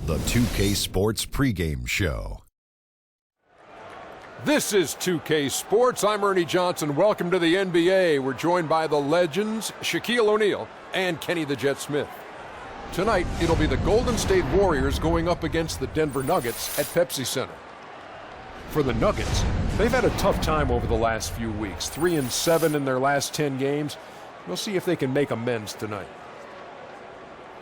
the 2K Sports pregame show. This is 2K Sports. I'm Ernie Johnson. Welcome to the NBA. We're joined by the legends, Shaquille O'Neal and Kenny the Jet Smith. Tonight, it'll be the Golden State Warriors going up against the Denver Nuggets at Pepsi Center. For the Nuggets, they've had a tough time over the last few weeks. 3-7 in their last 10 games. We'll see if they can make amends tonight.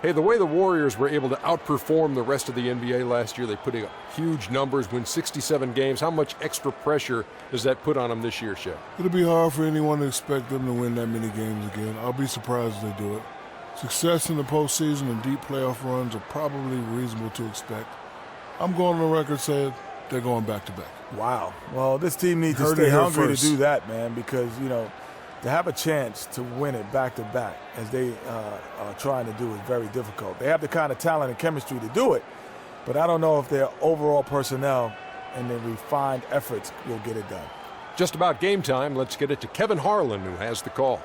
Hey, the way the Warriors were able to outperform the rest of the NBA last year, they put up huge numbers, win 67 games. How much extra pressure does that put on them this year, Shaq? It'll be hard for anyone to expect them to win that many games again. I'll be surprised if they do it. Success in the postseason and deep playoff runs are probably reasonable to expect. I'm going on the record saying they're going back-to-back. Wow. Well, this team needs to stay hungry to do that, man, because, you know, to have a chance to win it back-to-back, as they are trying to do, is very difficult. They have the kind of talent and chemistry to do it, but I don't know if their overall personnel and their refined efforts will get it done. Just about game time. Let's get it to Kevin Harlan, who has the call.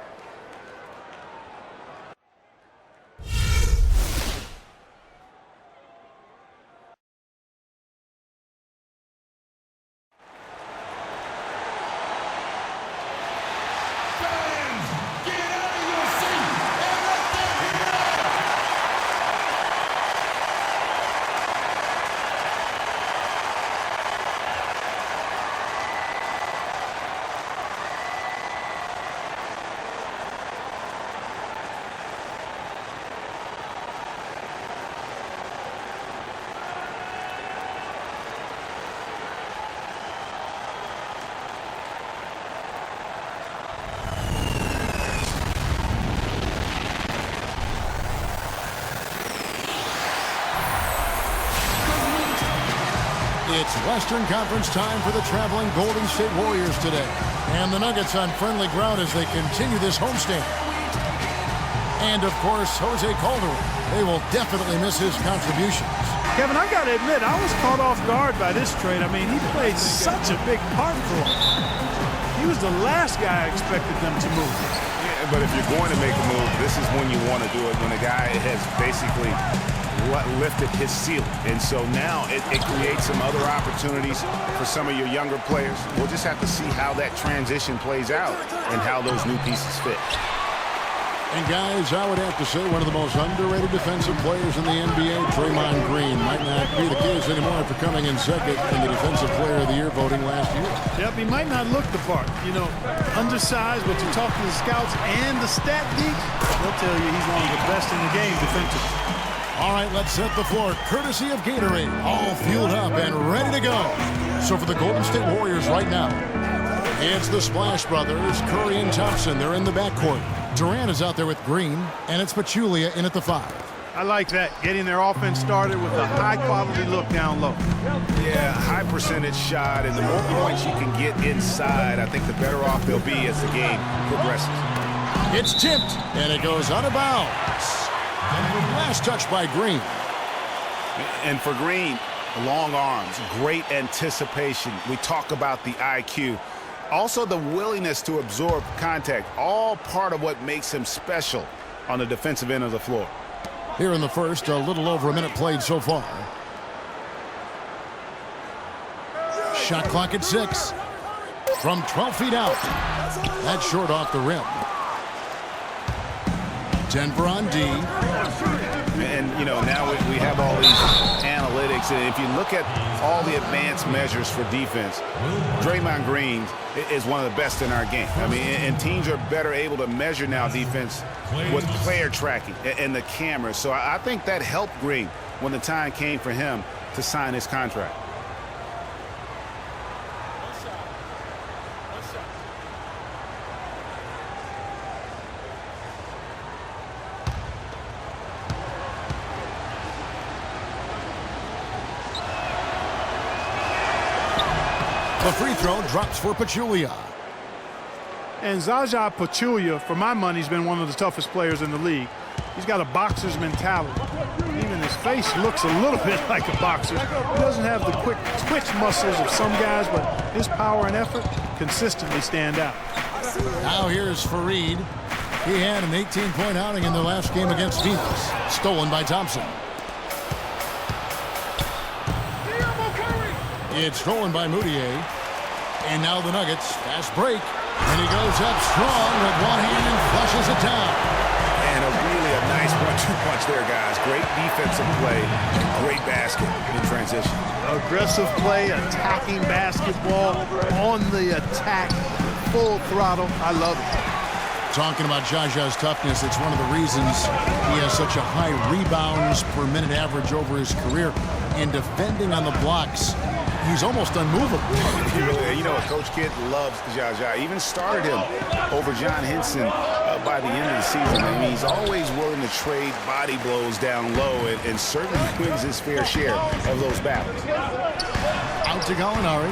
It's Western Conference time for the traveling Golden State Warriors today. And the Nuggets on friendly ground as they continue this homestand. And, of course, Jose Calderon. They will definitely miss his contributions. Kevin, I got to admit, I was caught off guard by this trade. I mean, he played such a big part for them. He was the last guy I expected them to move. Yeah, but if you're going to make a move, this is when you want to do it, when a guy has basically lifted his ceiling. And so now it creates some other opportunities for some of your younger players. We'll just have to see how that transition plays out and how those new pieces fit. And guys, I would have to say one of the most underrated defensive players in the NBA, Draymond Green, might not be the case anymore after coming in second in the Defensive Player of the Year voting last year. Yep, he might not look the part. You know, undersized, but you talk to the scouts and the stat geeks, they'll tell you he's one of the best in the game defensively. All right, let's set the floor, courtesy of Gatorade, all fueled up and ready to go. So for the Golden State Warriors right now, it's the Splash Brothers, Curry and Thompson. They're in the backcourt. Durant is out there with Green, and it's Pachulia in at the 5. I like that, getting their offense started with a high-quality look down low. Yeah, high percentage shot, and the more points you can get inside, I think the better off they'll be as the game progresses. It's tipped, and it goes out of bounds. And the last touch by Green. And for Green, long arms, great anticipation. We talk about the IQ. Also the willingness to absorb contact, all part of what makes him special on the defensive end of the floor. Here in the first, a little over a minute played so far. Shot clock at 6. From 12 feet out. That's short off the rim. Denver on D. And, you know, now we have all these analytics, and if you look at all the advanced measures for defense, Draymond Green is one of the best in our game. I mean, and teams are better able to measure now defense with player tracking and the cameras. So I think that helped Green when the time came for him to sign his contract. The free throw drops for Pachulia. And Zaza Pachulia, for my money, has been one of the toughest players in the league. He's got a boxer's mentality. Even his face looks a little bit like a boxer. He doesn't have the quick twitch muscles of some guys, but his power and effort consistently stand out. Now here's Fareed. He had an 18-point outing in the last game against Phoenix. Stolen by Thompson. It's stolen by Moutier. And now the Nuggets, fast break. And he goes up strong with one hand and flushes it down. And a nice 1-2 punch there, guys. Great defensive play and great basket in transition. Aggressive play, attacking basketball, on the attack, full throttle. I love it. Talking about Jaja's toughness, it's one of the reasons he has such a high rebounds per minute average over his career. In defending on the blocks, he's almost unmovable. You know, Coach Kidd loves Jaja. Even started him over John Henson by the end of the season. I mean, he's always willing to trade body blows down low and certainly wins his fair share of those battles. Out to Gallinari.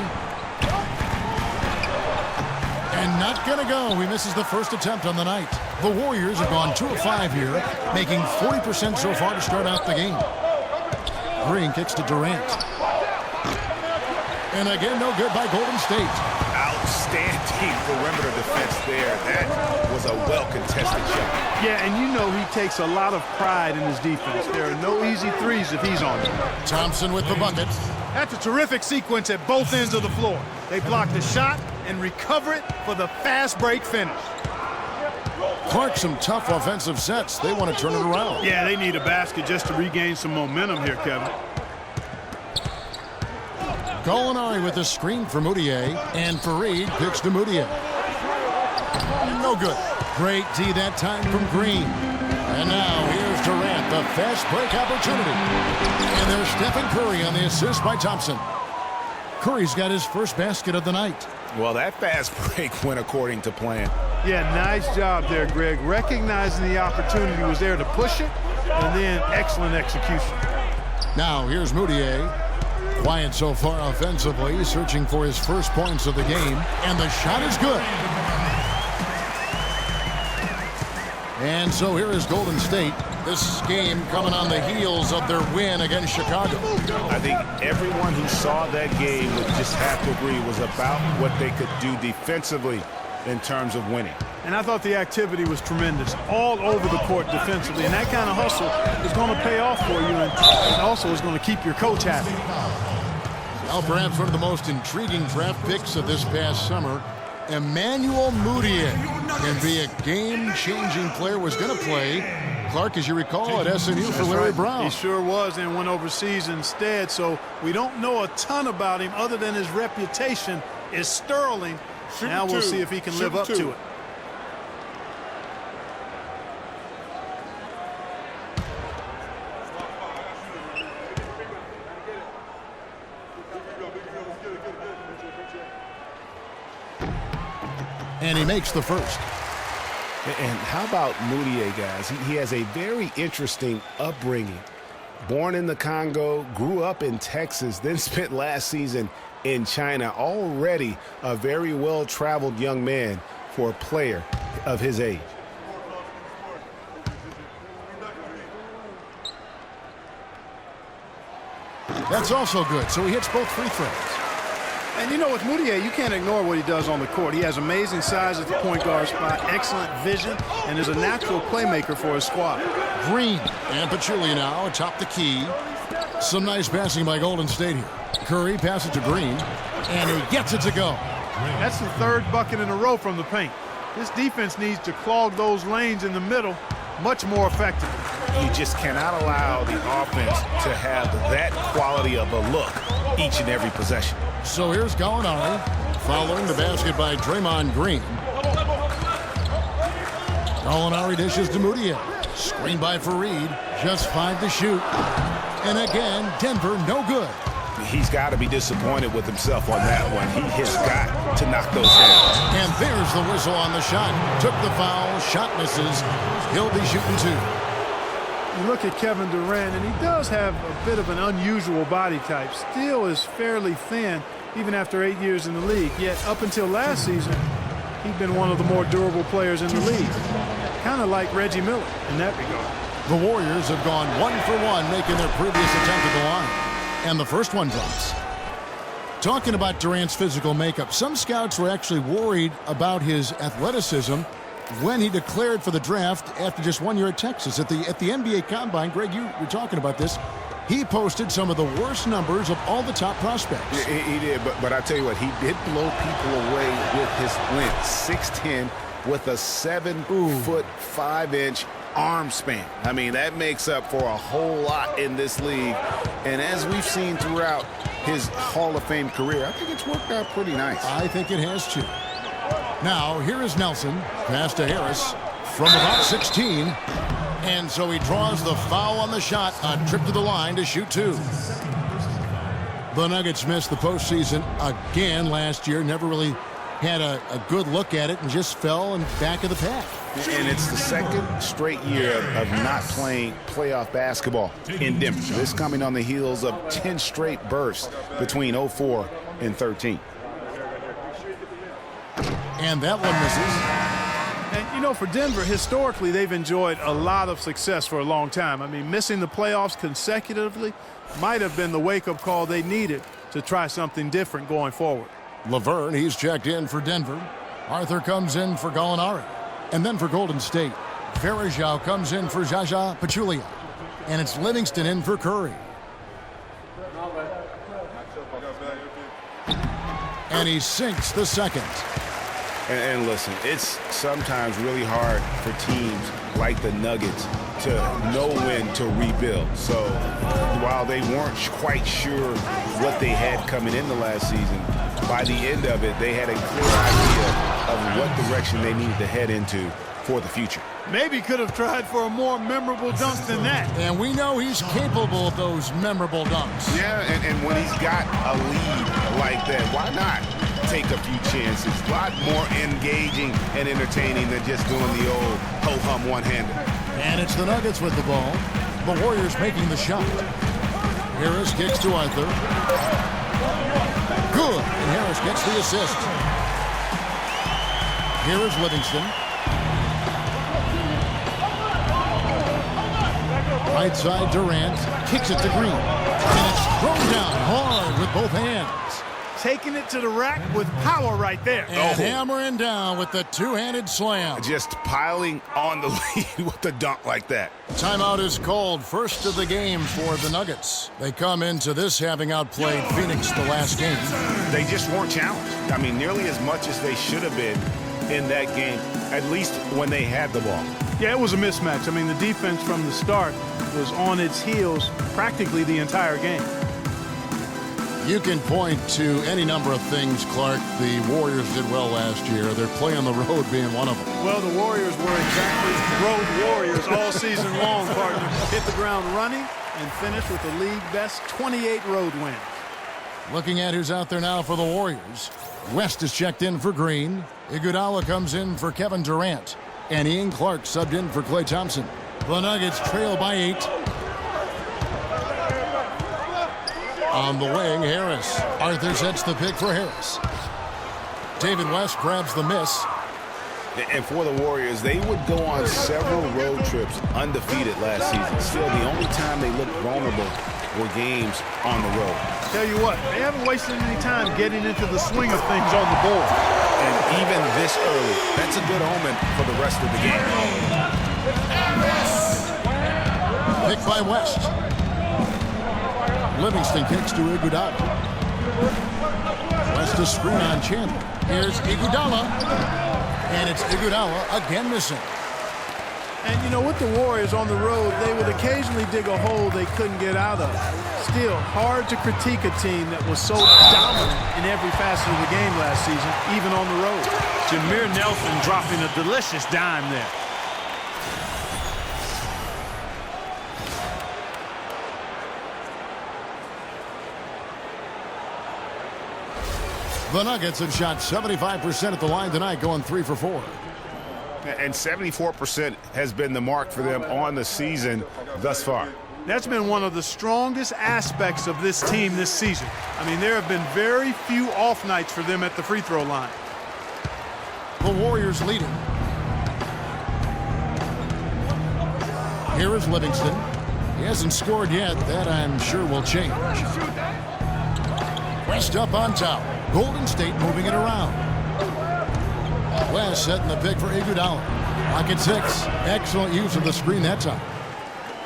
And not going to go. He misses the first attempt on the night. The Warriors have gone 2 of 5 here, making 40% so far to start out the game. Green kicks to Durant. And again, no good by Golden State. Outstanding perimeter defense there. That was a well-contested shot. Yeah, and you know he takes a lot of pride in his defense. There are no easy threes if he's on it. Thompson with the bucket. That's a terrific sequence at both ends of the floor. They block the shot and recover it for the fast break finish. Clark, some tough offensive sets. They want to turn it around. Yeah, they need a basket just to regain some momentum here, Kevin. Gallinari with a screen for Moutier, and Fareed kicks to Moutier. No good. Great D that time from Green. And now here's Durant, the fast break opportunity. And there's Stephen Curry on the assist by Thompson. Curry's got his first basket of the night. Well, that fast break went according to plan. Yeah, nice job there, Greg. Recognizing the opportunity was there to push it, and then excellent execution. Now here's Moutier. Quiet so far offensively, searching for his first points of the game, and the shot is good. And so here is Golden State. This game coming on the heels of their win against Chicago. I think everyone who saw that game would just have to agree was about what they could do defensively in terms of winning. And I thought the activity was tremendous, all over the court defensively. And that kind of hustle is going to pay off for you, and also is going to keep your coach happy. Now perhaps one of the most intriguing draft picks of this past summer, Emmanuel Moutier, can be a game-changing player, was going to play, Clark, as you recall, at SMU for Larry Brown. He sure was, and went overseas instead, so we don't know a ton about him other than his reputation is sterling. Now we'll see if he can live up to it. And he makes the first. And how about Moutier, guys? He has a very interesting upbringing. Born in the Congo, grew up in Texas, then spent last season in China. Already a very well-traveled young man for a player of his age. That's also good. So he hits both free throws. And you know, with Moutier, you can't ignore what he does on the court. He has amazing size at the point guard spot, excellent vision, and is a natural playmaker for his squad. Green and Pachulia now atop the key. Some nice passing by Golden State here. Curry passes to Green, and he gets it to go. That's the third bucket in a row from the paint. This defense needs to clog those lanes in the middle much more effectively. You just cannot allow the offense to have that quality of a look each and every possession. So here's Gallinari following the basket by Draymond Green. Gallinari dishes to Moutier. Screened by Fareed. Just 5 to shoot. And again, Denver no good. He's got to be disappointed with himself on that one. He has got to knock those down. And there's the whistle on the shot. Took the foul. Shot misses. He'll be shooting 2. You look at Kevin Durant, and he does have a bit of an unusual body type. Still is fairly thin, even after 8 years in the league. Yet up until last season, he'd been one of the more durable players in the league. Kind of like Reggie Miller in that regard. The Warriors have gone 1 for 1, making their previous attempt at the line. And the first one drops. Talking about Durant's physical makeup, some scouts were actually worried about his athleticism when he declared for the draft after just 1 year at Texas. At the NBA Combine, Greg, you were talking about this. he posted some of the worst numbers of all the top prospects. He did, but I tell you what, he did blow people away with his length. 6'10", with a 7'5" arm span. I mean, that makes up for a whole lot in this league. And as we've seen throughout his Hall of Fame career, I think it's worked out pretty nice. I think it has too. Now, here is Nelson. Pass to Harris from about 16. And so he draws the foul on the shot. A trip to the line to shoot 2. The Nuggets missed the postseason again last year. Never really had a good look at it and just fell in back of the pack. And it's the second straight year of not playing playoff basketball in Denver. This coming on the heels of 10 straight bursts between 04 and 13. And that one misses. And, you know, for Denver, historically, they've enjoyed a lot of success for a long time. I mean, missing the playoffs consecutively might have been the wake-up call they needed to try something different going forward. Laverne, he's checked in for Denver. Arthur comes in for Gallinari. And then for Golden State, Varejao comes in for Zaza Pachulia. And it's Livingston in for Curry. And he sinks the second. And listen, it's sometimes really hard for teams like the Nuggets to know when to rebuild. So while they weren't quite sure what they had coming into last season, by the end of it, they had a clear idea of what direction they needed to head into for the future. Maybe could have tried for a more memorable dunk than that. And we know he's capable of those memorable dunks. Yeah, and when he's got a lead like that, why not take a few chances? A lot more engaging and entertaining than just doing the old ho-hum one-hander. And it's the Nuggets with the ball. The Warriors making the shot. Harris kicks to Arthur. Good, and Harris gets the assist. Here is Livingston. Right side Durant kicks it to Green. And it's thrown down hard with both hands. Taking it to the rack with power right there. And hammering down with the two-handed slam. Just piling on the lead with the dunk like that. Timeout is called, first of the game for the Nuggets. They come into this having outplayed Phoenix the last game. They just weren't challenged. I mean, nearly as much as they should have been in that game, at least when they had the ball. Yeah, it was a mismatch. I mean, the defense from the start was on its heels practically the entire game. You can point to any number of things, Clark. The Warriors did well last year. Their play on the road being one of them. Well, the Warriors were exactly road warriors all season long, partner. Hit the ground running and finished with the league best 28 road wins. Looking at who's out there now for the Warriors. West is checked in for Green. Iguodala comes in for Kevin Durant. And Ian Clark subbed in for Klay Thompson. The Nuggets trail by 8. On the wing, Harris. Arthur sets the pick for Harris. David West grabs the miss. And for the Warriors, they would go on several road trips undefeated last season. Still, the only time they looked vulnerable were games on the road. Tell you what, they haven't wasted any time getting into the swing of things on the board. And even this early, that's a good omen for the rest of the game. Pick by West. Livingston kicks to Iguodala. West a screen on Chandler. Here's Iguodala. And it's Iguodala again missing. And, you know, with the Warriors on the road, they would occasionally dig a hole they couldn't get out of. Still, hard to critique a team that was so dominant in every facet of the game last season, even on the road. Jameer Nelson dropping a delicious dime there. The Nuggets have shot 75% at the line tonight, going 3 for 4. And 74% has been the mark for them on the season thus far. That's been one of the strongest aspects of this team this season. I mean, there have been very few off nights for them at the free throw line. The Warriors leading. Here is Livingston. He hasn't scored yet. That, I'm sure, will change. West up on top. Golden State moving it around. West setting the pick for Iguodala. Pocket 6. Excellent use of the screen that time.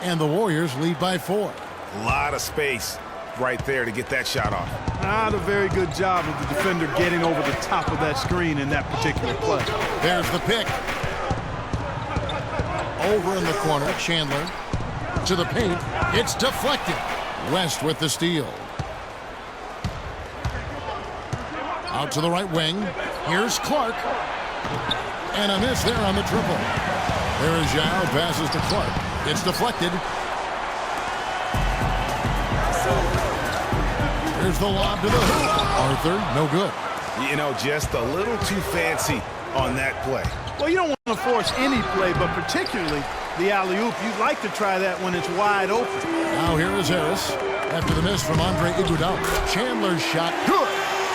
And the Warriors lead by 4. A lot of space right there to get that shot off. Not a very good job of the defender getting over the top of that screen in that particular play. There's the pick. Over in the corner, Chandler to the paint. It's deflected. West with the steal. Out to the right wing. Here's Clark. And a miss there on the triple. There is Zhao, passes to Clark. It's deflected. Here's the lob to the hoop. Arthur, no good. You know, just a little too fancy on that play. Well, you don't want to force any play, but particularly the alley-oop. You'd like to try that when it's wide open. Now here is Harris. After the miss from Andre Iguodala. Chandler's shot, good.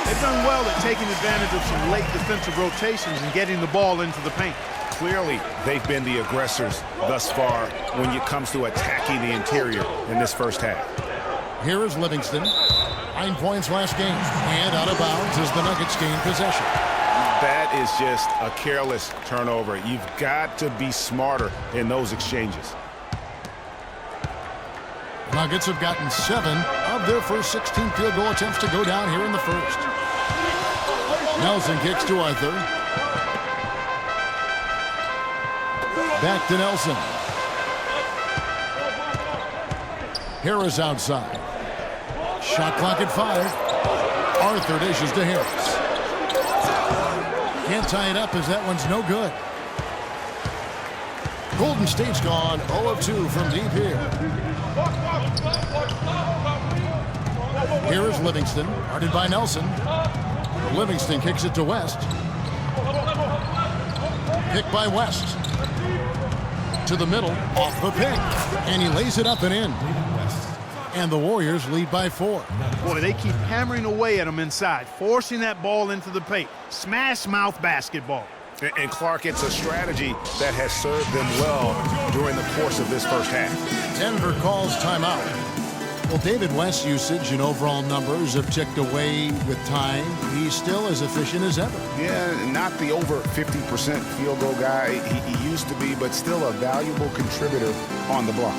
They've done well at taking advantage of some late defensive rotations and getting the ball into the paint. Clearly, they've been the aggressors thus far when it comes to attacking the interior in this first half. Here is Livingston. 9 points last game. And out of bounds as the Nuggets gain possession. That is just a careless turnover. You've got to be smarter in those exchanges. Nuggets have gotten 7 of their first 16 field goal attempts to go down here in the first. Nelson kicks to Arthur. Back to Nelson. Harris outside. Shot clock at 5. Arthur dishes to Harris. Can't tie it up as that one's no good. Golden State's gone 0 of 2 from deep here. Here is Livingston, guarded by Nelson. Livingston kicks it to West. Pick by West. To the middle, off the pick. And he lays it up and in. And the Warriors lead by 4. Boy, they keep hammering away at them inside, forcing that ball into the paint. Smash mouth basketball. And Clark, it's a strategy that has served them well during the course of this first half. Denver calls timeout. Well, David West's usage and overall numbers have ticked away with time. He's still as efficient as ever. Yeah, not the over 50% field goal guy he used to be, but still a valuable contributor on the block.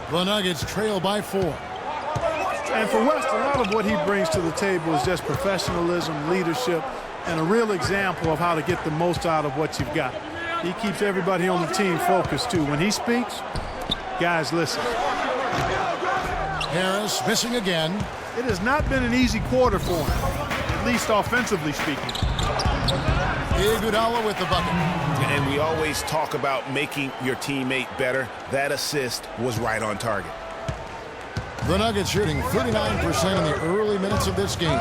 The Nuggets trail by 4. And for West, a lot of what he brings to the table is just professionalism, leadership, and a real example of how to get the most out of what you've got. He keeps everybody on the team focused, too. When he speaks, guys listen. Harris missing again. It has not been an easy quarter for him, at least offensively speaking. Iguodala with the bucket. And we always talk about making your teammate better. That assist was right on target. The Nuggets shooting 39% in the early minutes of this game.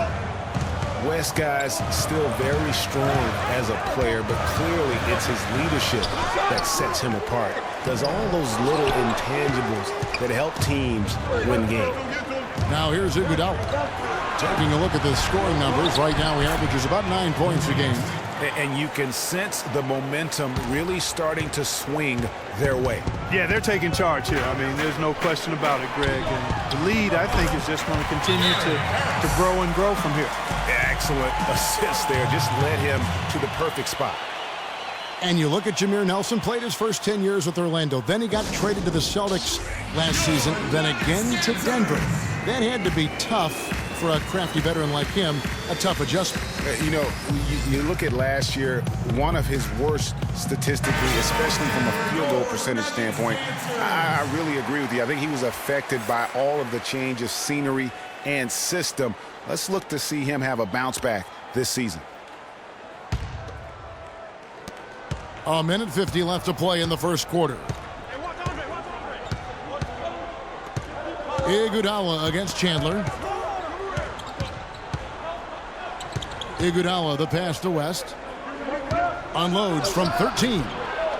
West guy's still very strong as a player, but clearly it's his leadership that sets him apart. Does all those little intangibles that help teams win games. Now here's Iguodala. Taking a look at the scoring numbers. Right now he averages about 9 points a game. And you can sense the momentum really starting to swing their way. Yeah, they're taking charge here. I mean, there's no question about it, Greg. And the lead, I think, is just going to continue to grow and grow from here. Excellent assist there. Just led him to the perfect spot. And you look at Jameer Nelson, played his first 10 years with Orlando. Then he got traded to the Celtics last season, then again to Denver. That had to be tough for a crafty veteran like him, a tough adjustment. You know, you look at last year, one of his worst statistically, especially from a field goal percentage standpoint. I really agree with you. I think he was affected by all of the change of scenery and system. Let's look to see him have a bounce back this season. A minute 50 left to play in the first quarter. Iguodala against Chandler. Iguodala, the pass to West. Unloads from 13.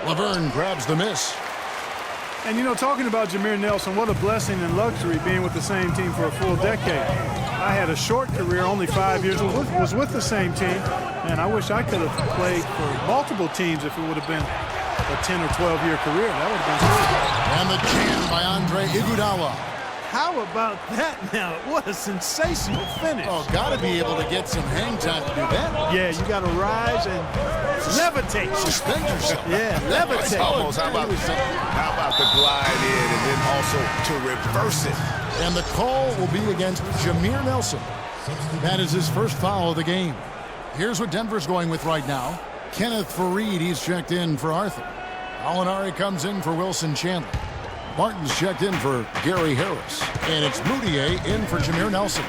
Laverne grabs the miss. And, you know, talking about Jameer Nelson, what a blessing and luxury being with the same team for a full decade. I had a short career, only 5 years, was with the same team, and I wish I could have played for multiple teams if it would have been a 10 or 12-year career. That would have been cool. And the jam by Andre Iguodala. How about that now? What a sensational finish. Oh, got to be able to get some hang time to do that. Yeah, you got to rise and levitate. Suspend yourself. Yeah, levitate. Almost. How about the glide in and then also to reverse it? And the call will be against Jameer Nelson. That is his first foul of the game. Here's what Denver's going with right now. Kenneth Faried, he's checked in for Arthur. Alinari comes in for Wilson Chandler. Martin's checked in for Gary Harris. And it's Moutier in for Jameer Nelson.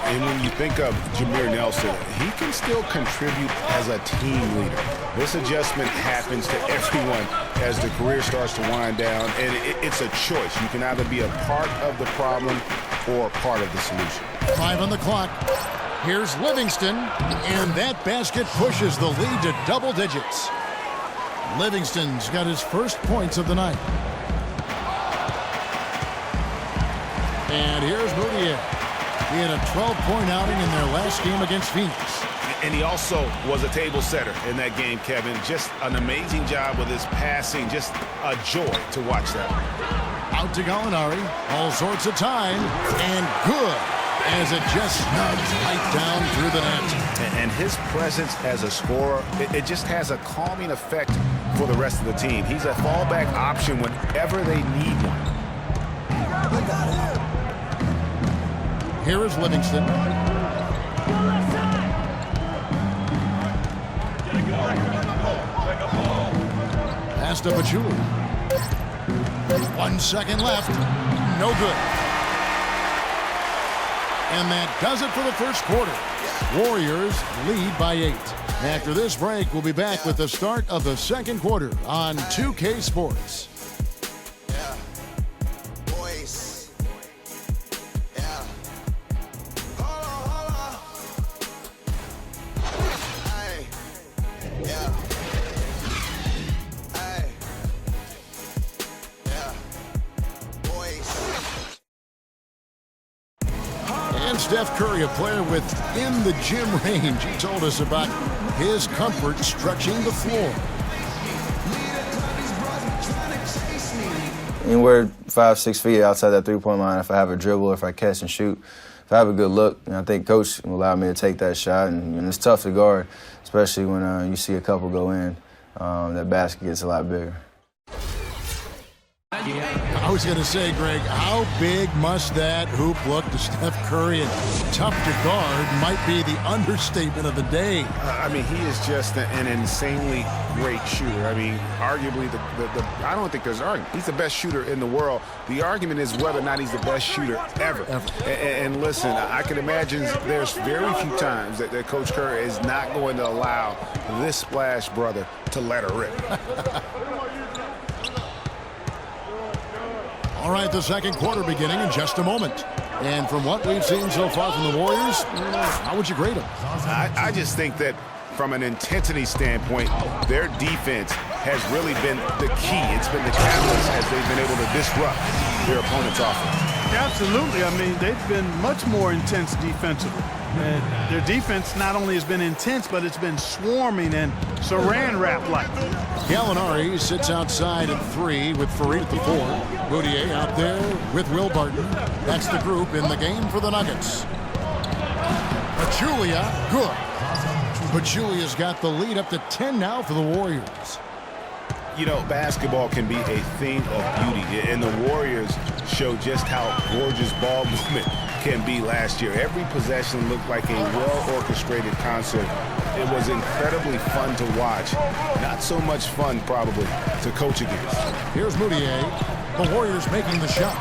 And when you think of Jameer Nelson, he can still contribute as a team leader. This adjustment happens to everyone as the career starts to wind down, and it's a choice. You can either be a part of the problem or part of the solution. 5 on the clock. Here's Livingston, and that basket pushes the lead to double digits. Livingston's got his first points of the night. And here's Moutier. He had a 12-point outing in their last game against Phoenix. And he also was a table setter in that game, Kevin. Just an amazing job with his passing. Just a joy to watch that. Out to Gallinari. All sorts of time. And good, as it just snugs right down through the net. And his presence as a scorer, it just has a calming effect for the rest of the team. He's a fallback option whenever they need one. Here is Livingston. Pass to Pachulia. 1 second left. No good. And that does it for the first quarter. Warriors lead by 8. After this break, we'll be back with the start of the second quarter on 2K Sports. Steph Curry, a player within the gym range. He told us about his comfort stretching the floor. Anywhere 5-6 feet outside that three-point line, if I have a dribble, if I catch and shoot, if I have a good look, I think Coach will allow me to take that shot. And it's tough to guard, especially when you see a couple go in. That basket gets a lot bigger. I was going to say, Greg, how big must that hoop look to Steph Curry? And tough to guard might be the understatement of the day. I mean, he is just an insanely great shooter. I mean, arguably, I don't think there's an argument. He's the best shooter in the world. The argument is whether or not he's the best shooter ever. And listen, I can imagine there's very few times that Coach Curry is not going to allow this splash brother to let her rip. All right, the second quarter beginning in just a moment. And from what we've seen so far from the Warriors, how would you grade them? I just think that from an intensity standpoint, their defense has really been the key. It's been the catalyst as they've been able to disrupt their opponent's offense. Absolutely. I mean, they've been much more intense defensively. And their defense not only has been intense, but it's been swarming and saran wrap-like. Gallinari sits outside at 3 with Faried at the 4. Moutier out there with Will Barton. That's the group in the game for the Nuggets. Pachulia, good. Pachulia's got the lead up to 10 now for the Warriors. You know, basketball can be a thing of beauty, and the Warriors showed just how gorgeous ball movement can be last year. Every possession looked like a well-orchestrated concert. It was incredibly fun to watch. Not so much fun, probably, to coach against. Here's Moutier. The Warriors making the shot.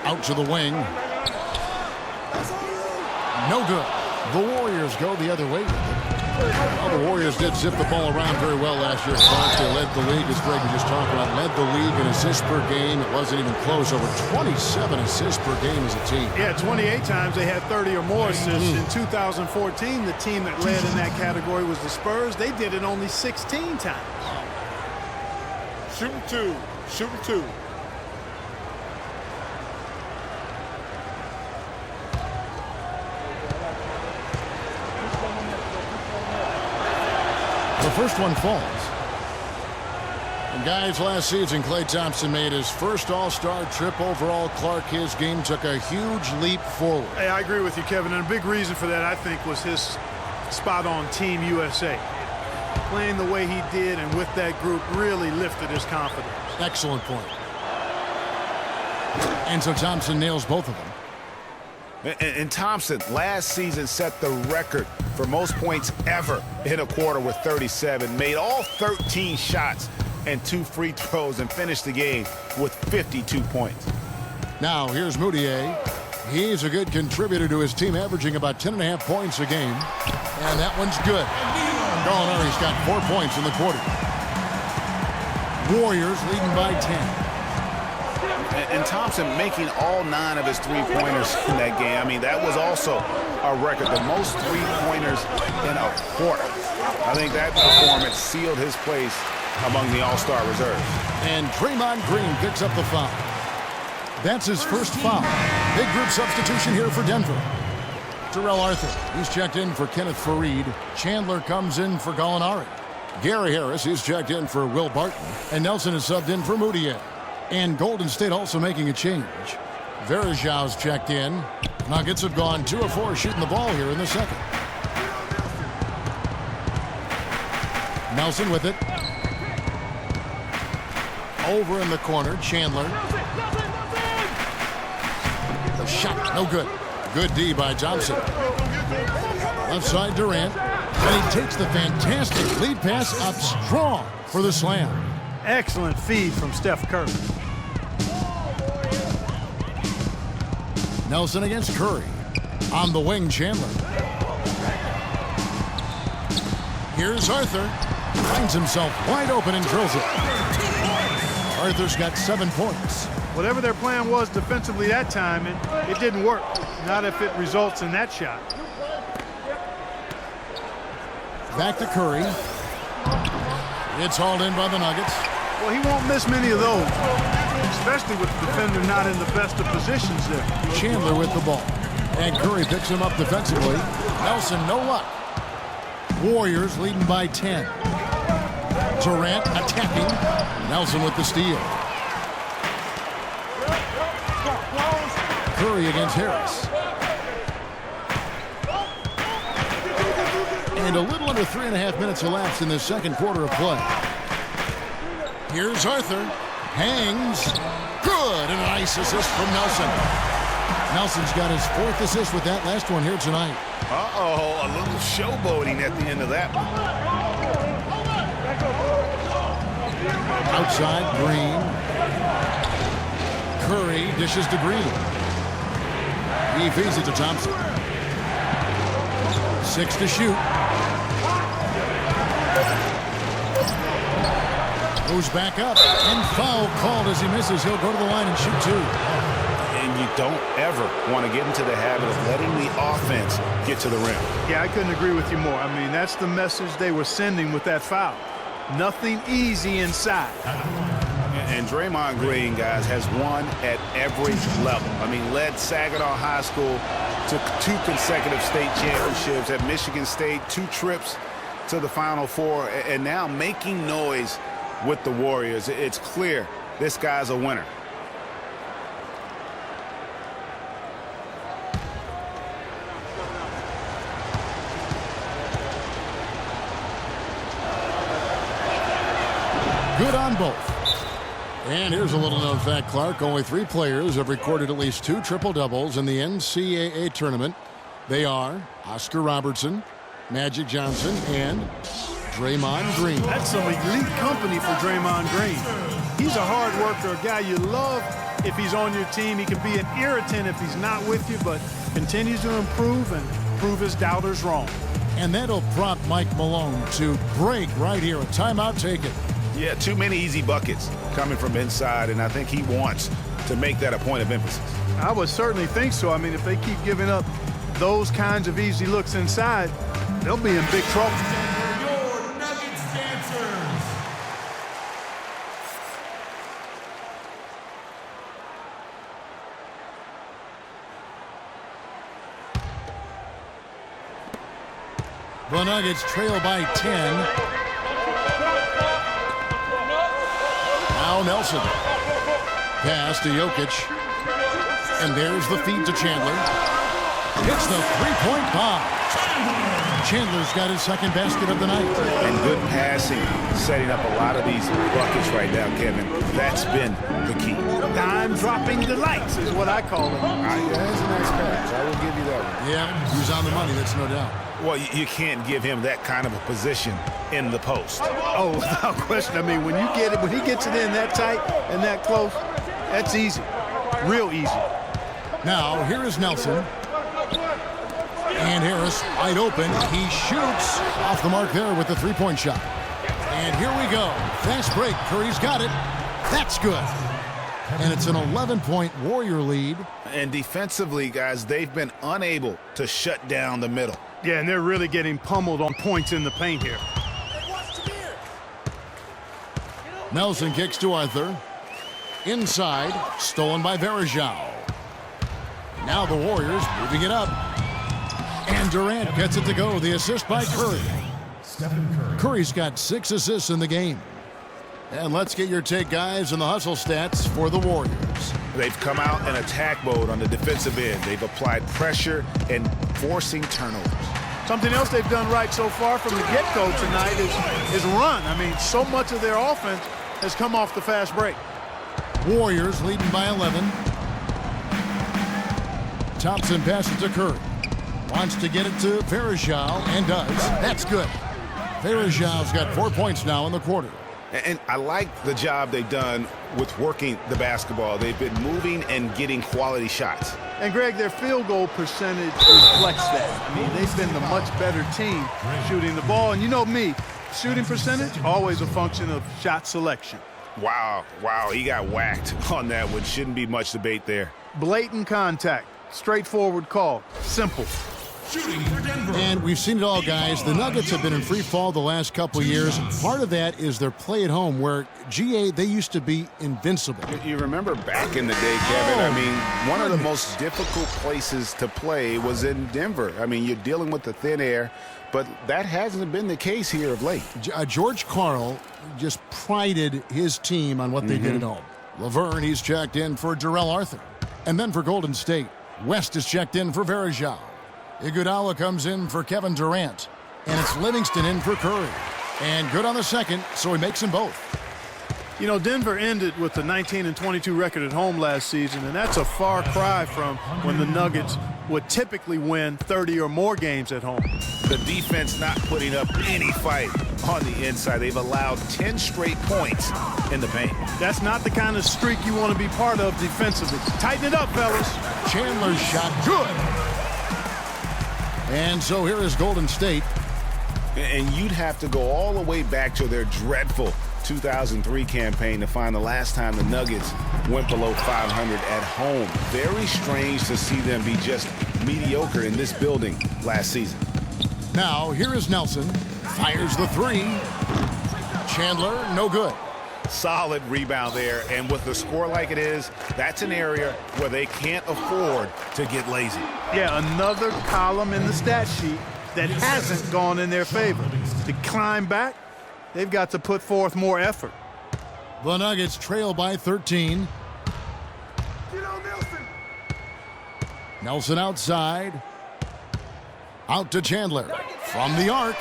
Out to the wing. No good. The Warriors go the other way with it. Well, the Warriors did zip the ball around very well last year. They led the league, as Greg was just talking about, led the league in assists per game. It wasn't even close. Over 27 assists per game as a team. Yeah, 28 times they had 30 or more assists. In 2014, the team that led in that category was the Spurs. They did it only 16 times. Shooting two. Shooting two. The first one falls. And guys, last season, Klay Thompson made his first All-Star trip overall. Clark, his game took a huge leap forward. Hey, I agree with you, Kevin. And a big reason for that, I think, was his spot on Team USA. Playing the way he did and with that group really lifted his confidence. Excellent point. And so Thompson nails both of them. And Thompson last season set the record for most points ever in a quarter with 37. Made all 13 shots and 2 free throws and finished the game with 52 points. Now here's Moutier. He's a good contributor to his team, averaging about 10.5 points a game. And that one's good. Gallinari's got 4 points in the quarter. Warriors leading by 10. And Thompson making all 9 of his three-pointers in that game. I mean, that was also a record, the most three-pointers in a quarter. I think that performance sealed his place among the All-Star reserves. And Draymond Green picks up the foul. That's his first foul. Big group substitution here for Denver. Terrell Arthur, he's checked in for Kenneth Faried. Chandler comes in for Gallinari. Gary Harris, he's checked in for Will Barton. And Nelson is subbed in for Moutier. And Golden State also making a change. Verajau's checked in. Nuggets have gone 2 of 4 shooting the ball here in the second. Nelson with it. Over in the corner, Chandler. The shot, no good. Good D by Thompson. Left side, Durant. And he takes the fantastic lead pass up strong for the slam. Excellent feed from Steph Curry. Nelson against Curry. On the wing, Chandler. Here's Arthur. Finds himself wide open and drills it. Arthur's got 7 points. Whatever their plan was defensively that time, it didn't work. Not if it results in that shot. Back to Curry. It's hauled in by the Nuggets. Well, he won't miss many of those, especially with the defender not in the best of positions there. Chandler with the ball. And Curry picks him up defensively. Nelson, no luck. Warriors leading by 10. Durant attacking. Nelson with the steal. Curry against Harris. And a little under 3.5 minutes elapsed in this second quarter of play. Here's Arthur. Hangs. Good. And a nice assist from Nelson. Nelson's got his 4th assist with that last one here tonight. Uh-oh, a little showboating at the end of that one. Outside, Green. Curry dishes to Green. He feeds it to Thompson. 6 to shoot. Goes back up, and foul called as he misses. He'll go to the line and shoot 2. And you don't ever want to get into the habit of letting the offense get to the rim. Yeah, I couldn't agree with you more. I mean, that's the message they were sending with that foul. Nothing easy inside. And Draymond Green, guys, has won at every level. I mean, led Saginaw High School to 2 consecutive state championships at Michigan State, 2 trips to the Final Four, and now making noise with the Warriors. It's clear this guy's a winner. Good on both. And here's a little known fact, Clark. Only 3 players have recorded at least 2 triple-doubles in the NCAA tournament. They are Oscar Robertson, Magic Johnson, and Draymond Green. That's some elite company for Draymond Green. He's a hard worker, a guy you love if he's on your team. He can be an irritant if he's not with you, but continues to improve and prove his doubters wrong. And that'll prompt Mike Malone to break right here. A timeout taken. Yeah, too many easy buckets coming from inside, and I think he wants to make that a point of emphasis. I would certainly think so. I mean, if they keep giving up those kinds of easy looks inside, they'll be in big trouble. Your Nuggets dancers. The Nuggets trail by 10. Now Nelson. Pass to Jokic. And there's the feed to Chandler. Hits the three-point bomb. Chandler's got his second basket of the night. And good passing, setting up a lot of these buckets right now, Kevin. That's been the key. Dime-dropping delights is what I call it. That's a nice pass. I will give you that one. Yeah, he's on the money, that's no doubt. Well, you can't give him that kind of a position in the post. Oh, without question. I mean, when you get it, when he gets it in that tight and that close, that's easy. Real easy. Now, here is Nelson. And Harris wide open. He shoots off the mark there with the three-point shot. And here we go. Fast break. Curry's got it. That's good. And it's an 11-point Warrior lead. And defensively, guys, they've been unable to shut down the middle. Yeah, and they're really getting pummeled on points in the paint here. Nelson kicks to Arthur. Inside, stolen by Varejao. Now the Warriors moving it up. And Durant gets it to go. The assist by Curry. Curry's got 6 assists in the game. And let's get your take, guys, on the hustle stats for the Warriors. They've come out in attack mode on the defensive end. They've applied pressure and forcing turnovers. Something else they've done right so far from the get-go tonight is run. I mean, so much of their offense has come off the fast break. Warriors leading by 11. Thompson passes to Curry. Wants to get it to Varejao and does. That's good. Varejao's got 4 points now in the quarter. And I like the job they've done with working the basketball. They've been moving and getting quality shots. And, Greg, their field goal percentage reflects that. I mean, they've been the much better team shooting the ball. And you know me, shooting percentage, always a function of shot selection. Wow, he got whacked on that one. Shouldn't be much debate there. Blatant contact, straightforward call, simple. And we've seen it all, guys. The Nuggets have been in free fall the last couple of years. Part of that is their play at home, where, GA, they used to be invincible. You remember back in the day, Kevin, I mean, one of the most difficult places to play was in Denver. I mean, you're dealing with the thin air, but that hasn't been the case here of late. George Karl just prided his team on what they did at home. Laverne, he's checked in for Jarrell Arthur. And then for Golden State, West is checked in for Varejao. Iguodala comes in for Kevin Durant. And it's Livingston in for Curry. And good on the second, so he makes them both. You know, Denver ended with a 19-22 record at home last season, and that's a far cry from when the Nuggets would typically win 30 or more games at home. The defense not putting up any fight on the inside. They've allowed 10 straight points in the paint. That's not the kind of streak you want to be part of defensively. Tighten it up, fellas. Chandler's shot good. And so here is Golden State. And you'd have to go all the way back to their dreadful 2003 campaign to find the last time the Nuggets went below 500 at home. Very strange to see them be just mediocre in this building last season. Now, here is Nelson. Fires the three. Chandler, no good. Solid rebound there, and with the score like it is, that's an area where they can't afford to get lazy. Yeah, another column in the stat sheet that hasn't gone in their favor. To climb back, they've got to put forth more effort. The Nuggets trail by 13. Nelson outside. Out to Chandler. From the arc.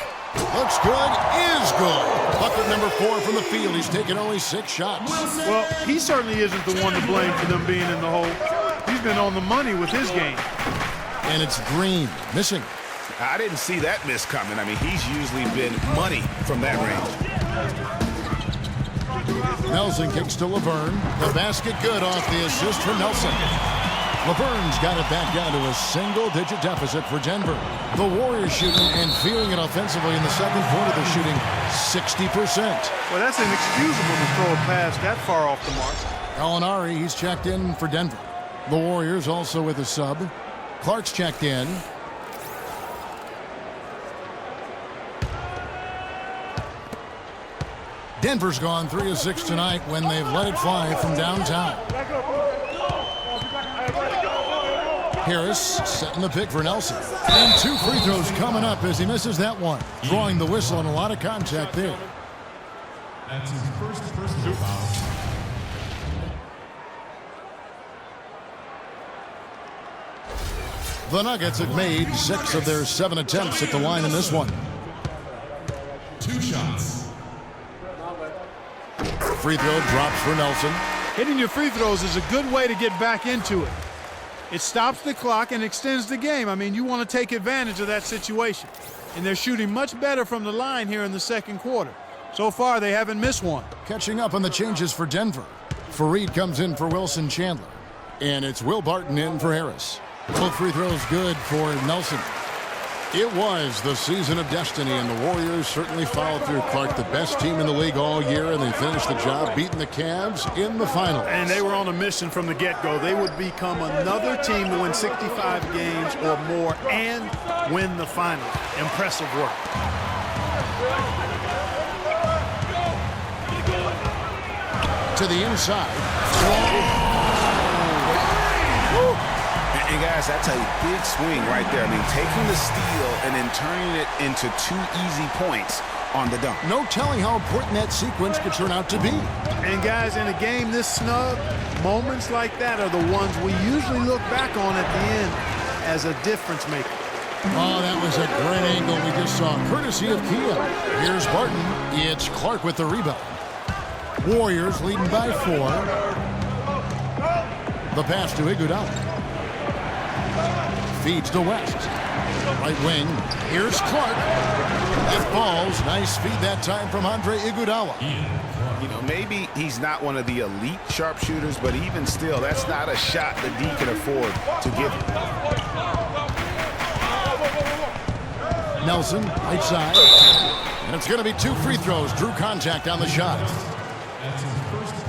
Looks good, is good. Bucket number 4 from the field. He's taken only 6 shots. Well, he certainly isn't the one to blame for them being in the hole. He's been on the money with his game. And it's Green, missing. I didn't see that miss coming. I mean, he's usually been money from that range. Nelson kicks to Laverne. The basket good off the assist from Nelson. Laverne's got it back down to a single-digit deficit for Denver. The Warriors shooting and feeling it offensively in the second quarter. They're shooting 60%. Well, that's inexcusable to throw a pass that far off the mark. Gallinari, he's checked in for Denver. The Warriors also with a sub. Clark's checked in. Denver's gone 3 of 6 tonight when they've let it fly from downtown. Harris setting the pick for Nelson. And 2 free throws coming up as he misses that one. Drawing the whistle and a lot of contact there. That's his first personal foul. The Nuggets have made 6 of their 7 attempts at the line in this one. 2 shots. Free throw drops for Nelson. Hitting your free throws is a good way to get back into it. It stops the clock and extends the game. I mean, you want to take advantage of that situation. And they're shooting much better from the line here in the second quarter. So far, they haven't missed one. Catching up on the changes for Denver. Fareed comes in for Wilson Chandler. And it's Will Barton in for Harris. Both free throws good for Nelson. It was the season of destiny, and the Warriors certainly followed through. Clark, the best team in the league all year, and they finished the job beating the Cavs in the finals. And they were on a mission from the get-go. They would become another team to win 65 games or more and win the finals. Impressive work. To the inside. And guys, I tell you, big swing right there. I mean, taking the steal and then turning it into 2 easy points on the dunk. No telling how important that sequence could turn out to be. And guys, in a game this snug, moments like that are the ones we usually look back on at the end as a difference maker. Oh, that was a great angle we just saw, courtesy of Kia. Here's Barton. It's Clark with the rebound. Warriors leading by 4. The pass to Iguodala. Feeds to West. Right wing. Here's Clark. Left balls. Nice feed that time from Andre Iguodala. You know, maybe he's not one of the elite sharpshooters, but even still, that's not a shot that D can afford to give him. Nelson, right side. And it's going to be 2 free throws. Drew contact on the shot.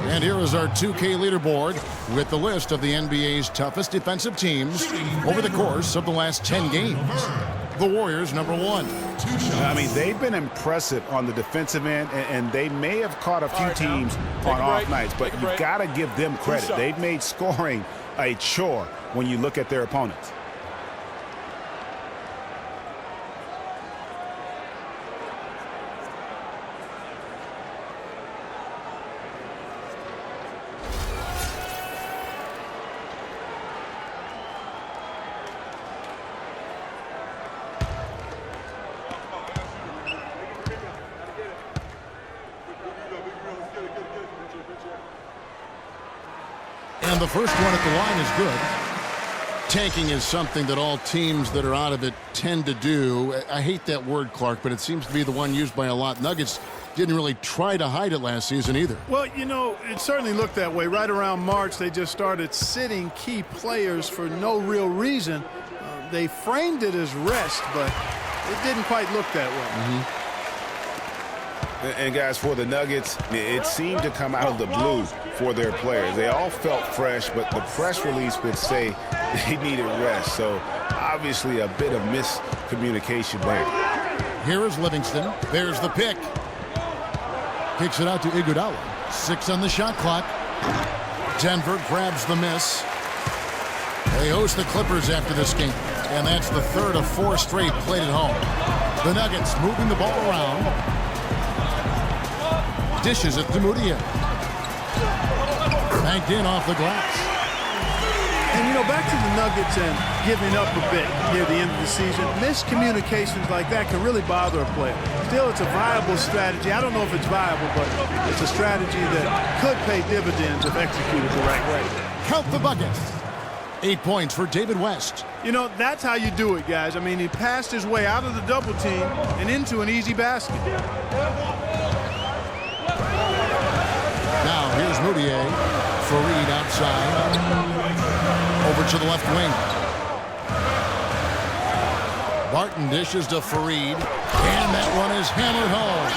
And here is our 2K leaderboard with the list of the NBA's toughest defensive teams over the course of the last 10 games. The Warriors, number 1. I mean, they've been impressive on the defensive end, and they may have caught a few teams on off nights, but you've got to give them credit. They've made scoring a chore when you look at their opponents. And the first one at the line is good. Tanking is something that all teams that are out of it tend to do. I hate that word, Clark, but it seems to be the one used by a lot. Nuggets didn't really try to hide it last season either. Well, you know, it certainly looked that way. Right around March, they just started sitting key players for no real reason. They framed it as rest, but it didn't quite look that way. And guys, for the Nuggets, it seemed to come out of the blue for their players. They all felt fresh, but the press release would say they needed rest. So obviously a bit of miscommunication there. Here is Livingston. There's the pick. Kicks it out to Iguodala. 6 on the shot clock. Denver grabs the miss. They host the Clippers after this game, and that's the 3rd of 4 straight played at home. The Nuggets moving the ball around. Dishes it to Moutier. Banked in off the glass. And, you know, back to the Nuggets and giving up a bit near the end of the season, miscommunications like that can really bother a player. Still, it's a viable strategy. I don't know if it's viable, but it's a strategy that could pay dividends if executed the right way. Count the buckets. 8 points for David West. You know, that's how you do it, guys. I mean, he passed his way out of the double team and into an easy basket. Now here's Moutier. Fareed outside. Over to the left wing. Barton dishes to Fareed, and that one is hammered home.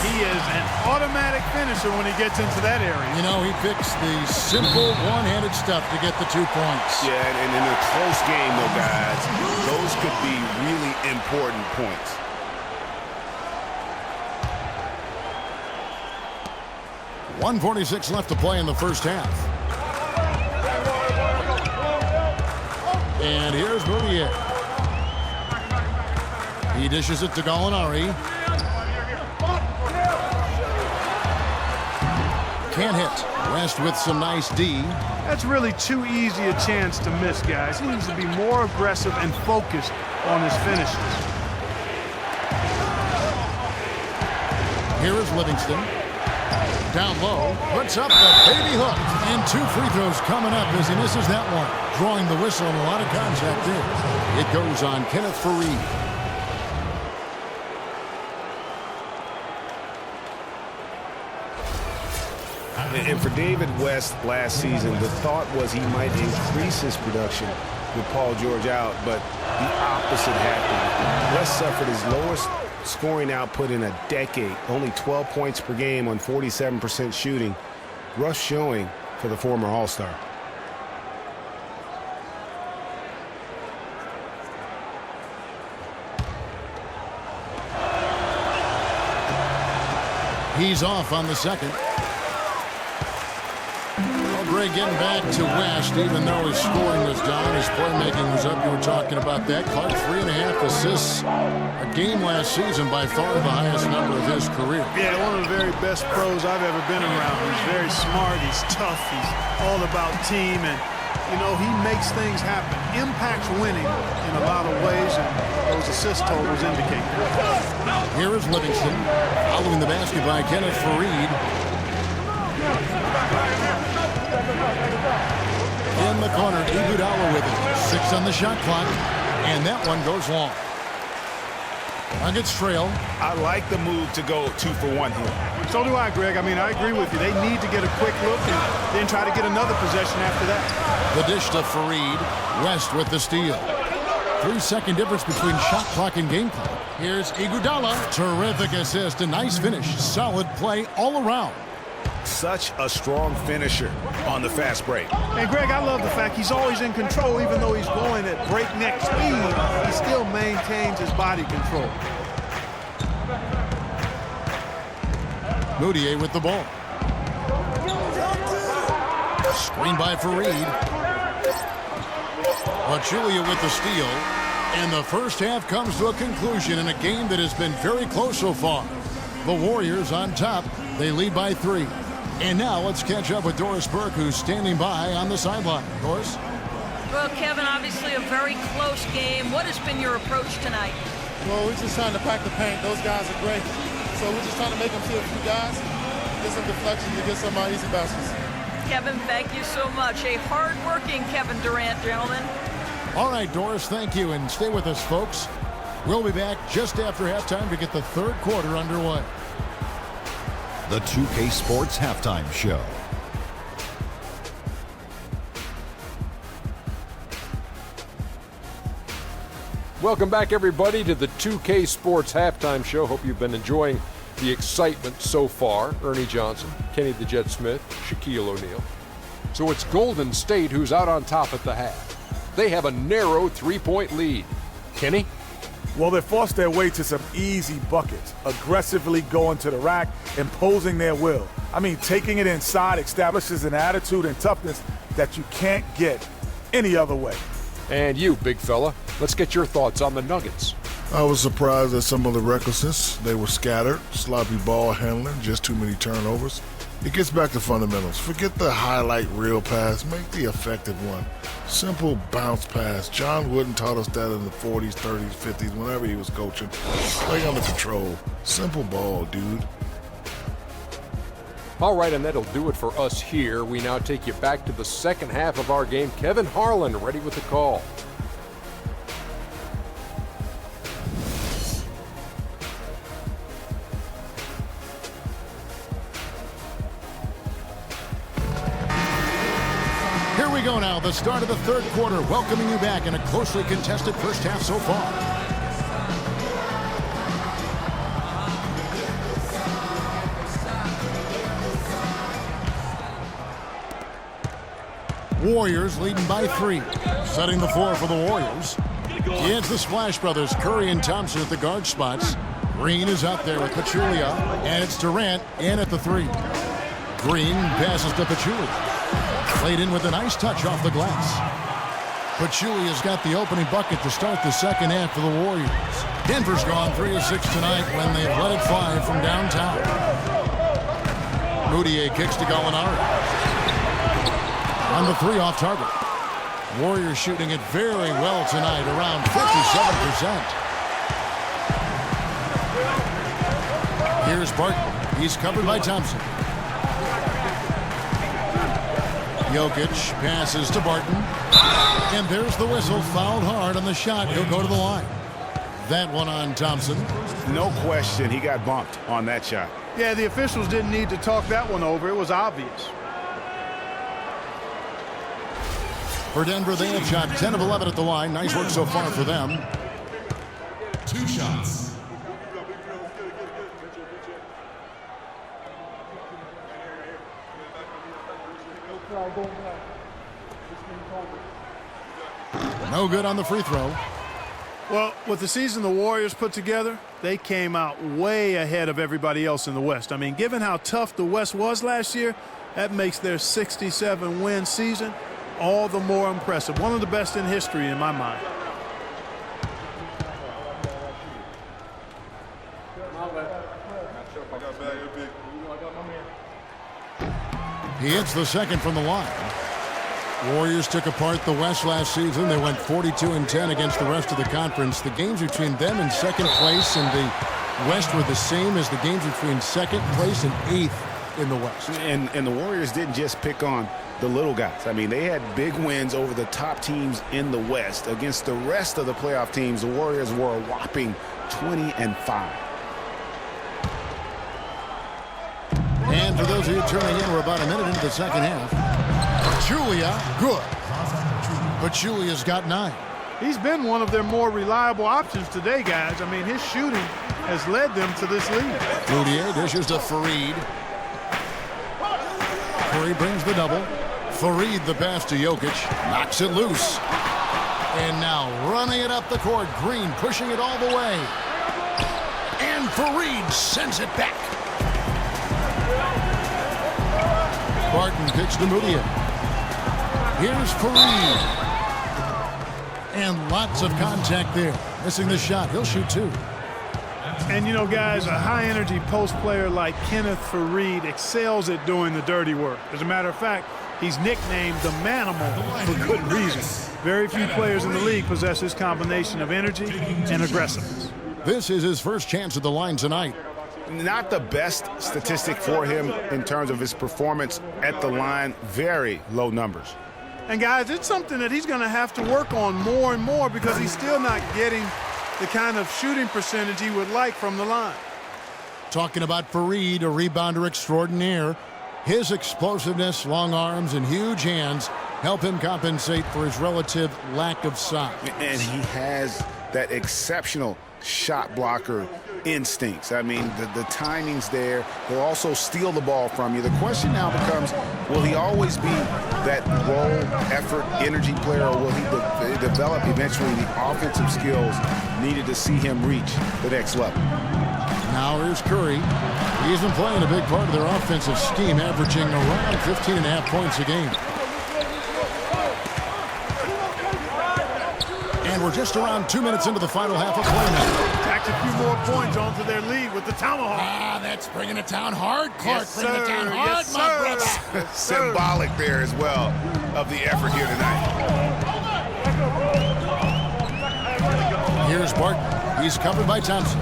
He is an automatic finisher when he gets into that area. You know, he picks the simple one-handed stuff to get the 2 points. Yeah, and in a close game, though, guys, those could be really important points. .146 left to play in the first half. And here's Moutier. He dishes it to Gallinari. Can't hit. West with some nice D. That's really too easy a chance to miss, guys. He needs to be more aggressive and focused on his finishes. Here is Livingston. Down low. Puts up the baby hook. And 2 free throws coming up as he misses that one. Drawing the whistle and a lot of contact there. It goes on Kenneth Fareed. And for David West last season, the thought was he might increase his production with Paul George out, but the opposite happened. West suffered his lowest scoring output in a decade, only 12 points per game on 47% shooting. Rough showing for the former All-Star. He's off on the second. Greg getting back to West, even though his scoring was down, his playmaking was up. You were talking about that. Clark, 3.5 assists a game last season, by far the highest number of his career. Yeah, one of the very best pros I've ever been around. He's very smart, he's tough, he's all about team, and, you know, he makes things happen. Impacts winning in a lot of ways, and those assist totals indicate that. Here is Livingston, following the basket by Kenneth Fareed. In the corner, Iguodala with it. 6 on the shot clock, and that one goes long. Nuggets trail. I like the move to go 2 for 1 here. So do I, Greg. I mean, I agree with you. They need to get a quick look and then try to get another possession after that. The dish to Fareed. West with the steal. 3-second difference between shot clock and game clock. Here's Iguodala. Terrific assist. A nice finish. Solid play all around. Such a strong finisher on the fast break. And Greg, I love the fact he's always in control. Even though he's going at breakneck speed, he still maintains his body control. Moutier with the ball. Screen by Fareed. Pachulia with the steal. And the first half comes to a conclusion in a game that has been very close so far. The Warriors on top. They lead by 3. And now let's catch up with Doris Burke, who's standing by on the sideline. Doris? Well, Kevin, obviously a very close game. What has been your approach tonight? Well, we're just trying to pack the paint. Those guys are great. So we're just trying to make them see a few guys, get some deflections, and get some easy baskets. Kevin, thank you so much. A hard-working Kevin Durant, gentlemen. All right, Doris, thank you. And stay with us, folks. We'll be back just after halftime to get the third quarter underway. The 2K Sports Halftime Show. Welcome back, everybody, to the 2K Sports Halftime Show. Hope you've been enjoying the excitement so far. Ernie Johnson, Kenny the Jet Smith, Shaquille O'Neal. So it's Golden State who's out on top at the half. They have a narrow 3-point lead. Kenny? Well, they forced their way to some easy buckets, aggressively going to the rack, imposing their will. I mean, taking it inside establishes an attitude and toughness that you can't get any other way. And you, big fella, let's get your thoughts on the Nuggets. I was surprised at some of the recklessness. They were scattered, sloppy ball handling, just too many turnovers. It gets back to fundamentals. Forget the highlight reel pass. Make the effective one. Simple bounce pass. John Wooden taught us that in the 40s, 30s, 50s, whenever he was coaching. Play under control. Simple ball, dude. All right, and that'll do it for us here. We now take you back to the second half of our game. Kevin Harlan ready with the call. Here we go now, the start of the third quarter, welcoming you back in a closely contested first half so far. Warriors leading by 3. Setting the floor for the Warriors. It's the Splash Brothers, Curry and Thompson at the guard spots. Green is out there with Pachulia, and it's Durant in at the 3. Green passes to Pachulia. Played in with a nice touch off the glass. Pachulia's got the opening bucket to start the second half for the Warriors. Denver's gone 3 of 6 tonight when they've let it fly from downtown. Moutier kicks to Gallinari. On the 3 off target. Warriors shooting it very well tonight, around 57%. Here's Barton. He's covered by Thompson. Jokic passes to Barton. And there's the whistle. Fouled hard on the shot. He'll go to the line. That one on Thompson. No question he got bumped on that shot. Yeah, the officials didn't need to talk that one over. It was obvious. For Denver, they have shot 10 of 11 at the line. Nice work so far for them. 2 shots. No good on the free throw. Well, with the season the Warriors put together, they came out way ahead of everybody else in the West. I mean, given how tough the West was last year, that makes their 67-win season all the more impressive. One of the best in history in my mind. He hits the second from the line. Warriors took apart the West last season. They went 42-10 against the rest of the conference. The games between them and second place in the West were the same as the games between second place and 8th in the West. And the Warriors didn't just pick on the little guys. I mean, they had big wins over the top teams in the West. Against the rest of the playoff teams, the Warriors were a whopping 20-5. And for those of you turning in, we're about a minute into the second half. Pachulia, good. Pachulia's got 9. He's been one of their more reliable options today, guys. I mean, his shooting has led them to this lead. Moutier dishes to Fareed. Curry brings the double. Fareed the pass to Jokic. Knocks it loose. And now running it up the court. Green pushing it all the way. And Fareed sends it back. Barton kicks to Moutier. Here's Fareed. And lots of contact there. Missing the shot. He'll shoot 2. And, you know, guys, a high-energy post player like Kenneth Fareed excels at doing the dirty work. As a matter of fact, he's nicknamed the Manimal for good reason. Very few players in the league possess this combination of energy and aggressiveness. This is his first chance at the line tonight. Not the best statistic for him in terms of his performance at the line. Very low numbers. And, guys, it's something that he's going to have to work on more and more because he's still not getting the kind of shooting percentage he would like from the line. Talking about Fareed, a rebounder extraordinaire. His explosiveness, long arms, and huge hands help him compensate for his relative lack of size. And he has that exceptional shot blocker instincts. I mean, the timing's there. He'll also steal the ball from you. The question now becomes, will he always be that role, effort, energy player, or will he develop eventually the offensive skills needed to see him reach the next level? Now here's Curry. He's been playing a big part of their offensive scheme, averaging around 15.5 points a game. And we're just around 2 minutes into the final half of play now. Tacked a few more points onto their lead with the tomahawk. Ah, that's bringing it down hard, Clark. Yes, bringing it down hard, yes, my brother. Yes, Symbolic there as well of the effort here tonight. Here's Barton. He's covered by Thompson.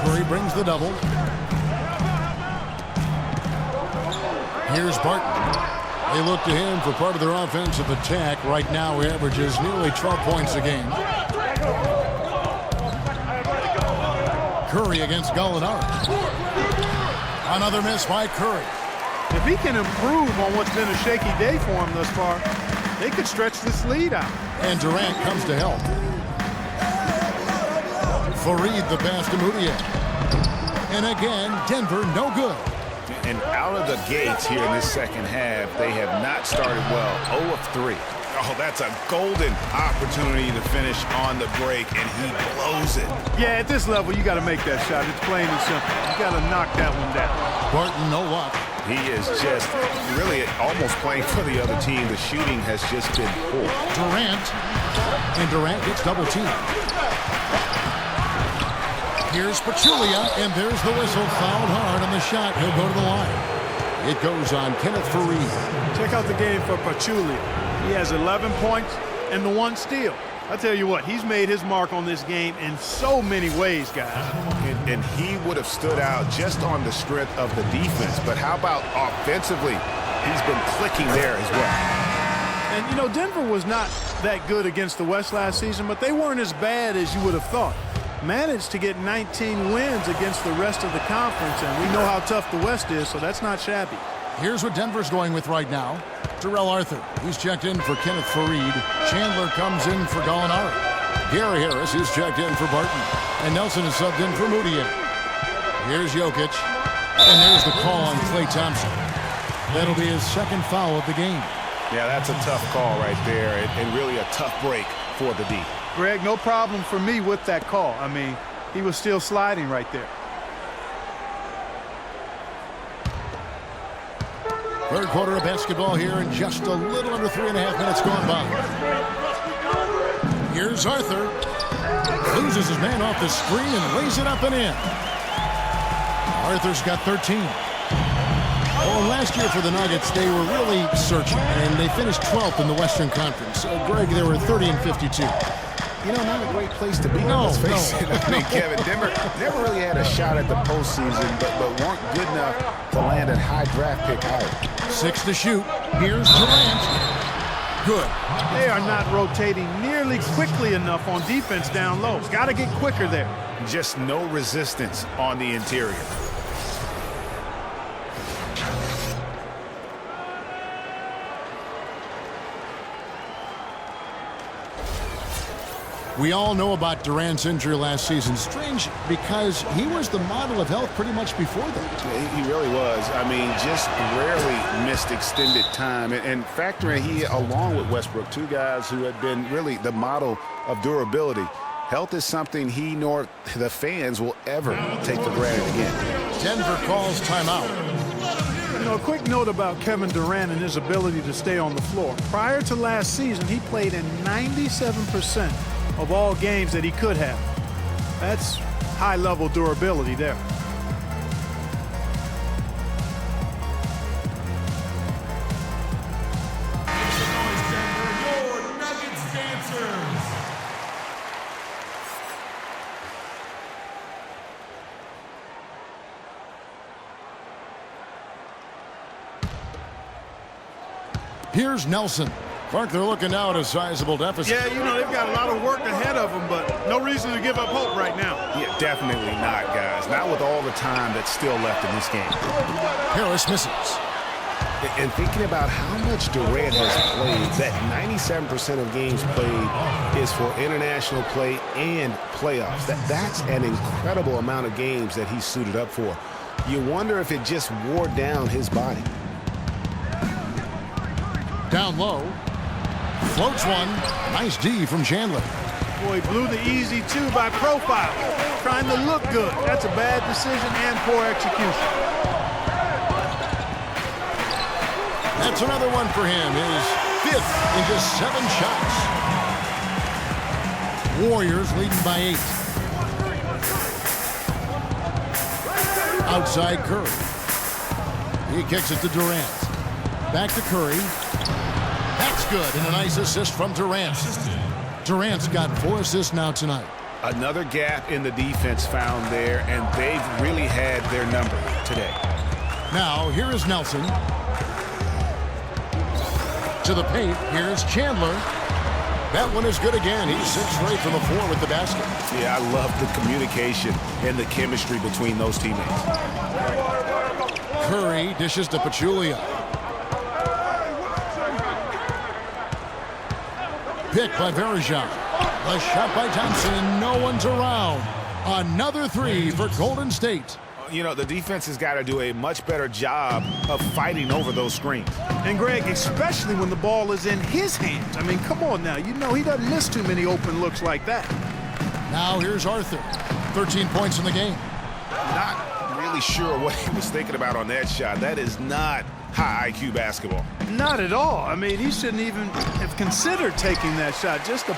Curry brings the double. Here's Barton. They look to him for part of their offensive attack. Right now, he averages nearly 12 points a game. Curry against Gallinari. Another miss by Curry. If he can improve on what's been a shaky day for him thus far, they could stretch this lead out. And Durant comes to help. Fareed the pass to Moutier. And again, Denver no good. And out of the gates here in this second half, they have not started well. 0 of 3. Oh, that's a golden opportunity to finish on the break, and he blows it. Yeah, at this level, you got to make that shot. It's plain and simple. You got to knock that one down. Barton, no luck. He is just really almost playing for the other team. The shooting has just been poor. Durant. And Durant gets double teamed. Here's Pachulia, and there's the whistle. Fouled hard on the shot. He'll go to the line. It goes on Kenneth Fareed. Check out the game for Pachulia. He has 11 points and the 1 steal. I tell you what, he's made his mark on this game in so many ways, guys. And he would have stood out just on the strength of the defense. But how about offensively? He's been clicking there as well. And, you know, Denver was not that good against the West last season, but they weren't as bad as you would have thought. Managed to get 19 wins against the rest of the conference, and we know how tough the West is, so that's not shabby. Here's what Denver's going with right now. Terrell Arthur, he's checked in for Kenneth Fareed. Chandler comes in for Gallinari. Gary Harris is checked in for Barton. And Nelson is subbed in for Moutier. Here's Jokic. And there's the call on Klay Thompson. That'll be his second foul of the game. Yeah, that's a tough call right there, and really a tough break for the D. Greg, no problem for me with that call. I mean, he was still sliding right there. Third quarter of basketball here, and just a little under 3.5 minutes gone by. Here's Arthur. Loses his man off the screen and lays it up and in. Arthur's got 13. Well, last year for the Nuggets, they were really searching, and they finished 12th in the Western Conference. So, Greg, they were 30 and 52. You know, not a great place to be. No, let's face it. I mean, Kevin, Denver never really had a shot at the postseason, but weren't good enough to land a high draft pick either. 6 to shoot. Here's Durant. Good. They are not rotating nearly quickly enough on defense down low. Got to get quicker there. Just no resistance on the interior. We all know about Durant's injury last season. Strange because he was the model of health pretty much before that. He really was. I mean, just rarely missed extended time. And factoring he, along with Westbrook, 2 guys who had been really the model of durability. Health is something he nor the fans will ever take for granted again. Denver calls timeout. You know, a quick note about Kevin Durant and his ability to stay on the floor. Prior to last season, he played in 97% of all games that he could have. That's high-level durability there. Here's Nelson. Clark, they're looking now at a sizable deficit. Yeah, you know, they've got a lot of work ahead of them, but no reason to give up hope right now. Yeah, definitely not, guys. Not with all the time that's still left in this game. Harris misses. And thinking about how much Durant has played, that 97% of games played is for international play and playoffs. That's an incredible amount of games that he's suited up for. You wonder if it just wore down his body. Down low. Floats one. Nice D from Chandler. Boy, blew the easy 2 by profile. Trying to look good. That's a bad decision and poor execution. That's another one for him. His 5th in just 7 shots. Warriors leading by 8. Outside Curry. He kicks it to Durant. Back to Curry. That's good, and a nice assist from Durant. Durant's got 4 assists now tonight. Another gap in the defense found there, and they've really had their number today. Now, here is Nelson. To the paint, here's Chandler. That one is good again. He's 6 straight from the floor with the basket. Yeah, I love the communication and the chemistry between those teammates. Curry dishes to Pachulia. Pick by Verjan. A shot by Thompson, and no one's around. Another three for Golden State. You know, the defense has got to do a much better job of fighting over those screens. And, Greg, especially when the ball is in his hands. I mean, come on now. You know he doesn't miss too many open looks like that. Now here's Arthur. 13 points in the game. Not really sure what he was thinking about on that shot. That is not high IQ basketball. Not at all. I mean, he shouldn't even have considered taking that shot. Just a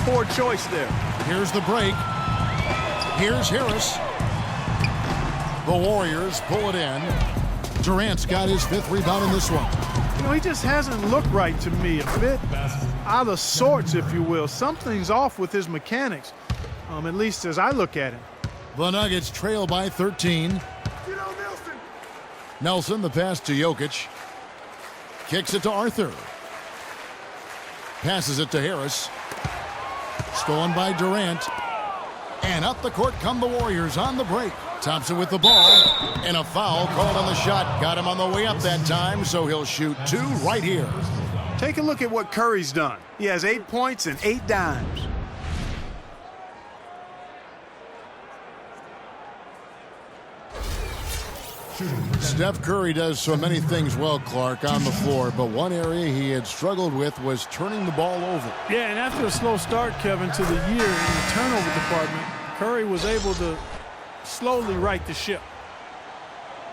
poor choice there. Here's the break. Here's Harris. The Warriors pull it in. Durant's got his 5th rebound in this one. You know, he just hasn't looked right to me. A bit out of sorts, if you will. Something's off with his mechanics, at least as I look at him. The Nuggets trail by 13. Nelson, the pass to Jokic. Kicks it to Arthur. Passes it to Harris. Stolen by Durant. And up the court come the Warriors on the break. Thompson with the ball. And a foul called on the shot. Got him on the way up that time, so he'll shoot 2 right here. Take a look at what Curry's done. He has 8 points and 8 dimes. Steph Curry does so many things well, Clark, on the floor, but one area he had struggled with was turning the ball over. Yeah, and after a slow start, Kevin, to the year in the turnover department, Curry was able to slowly right the ship.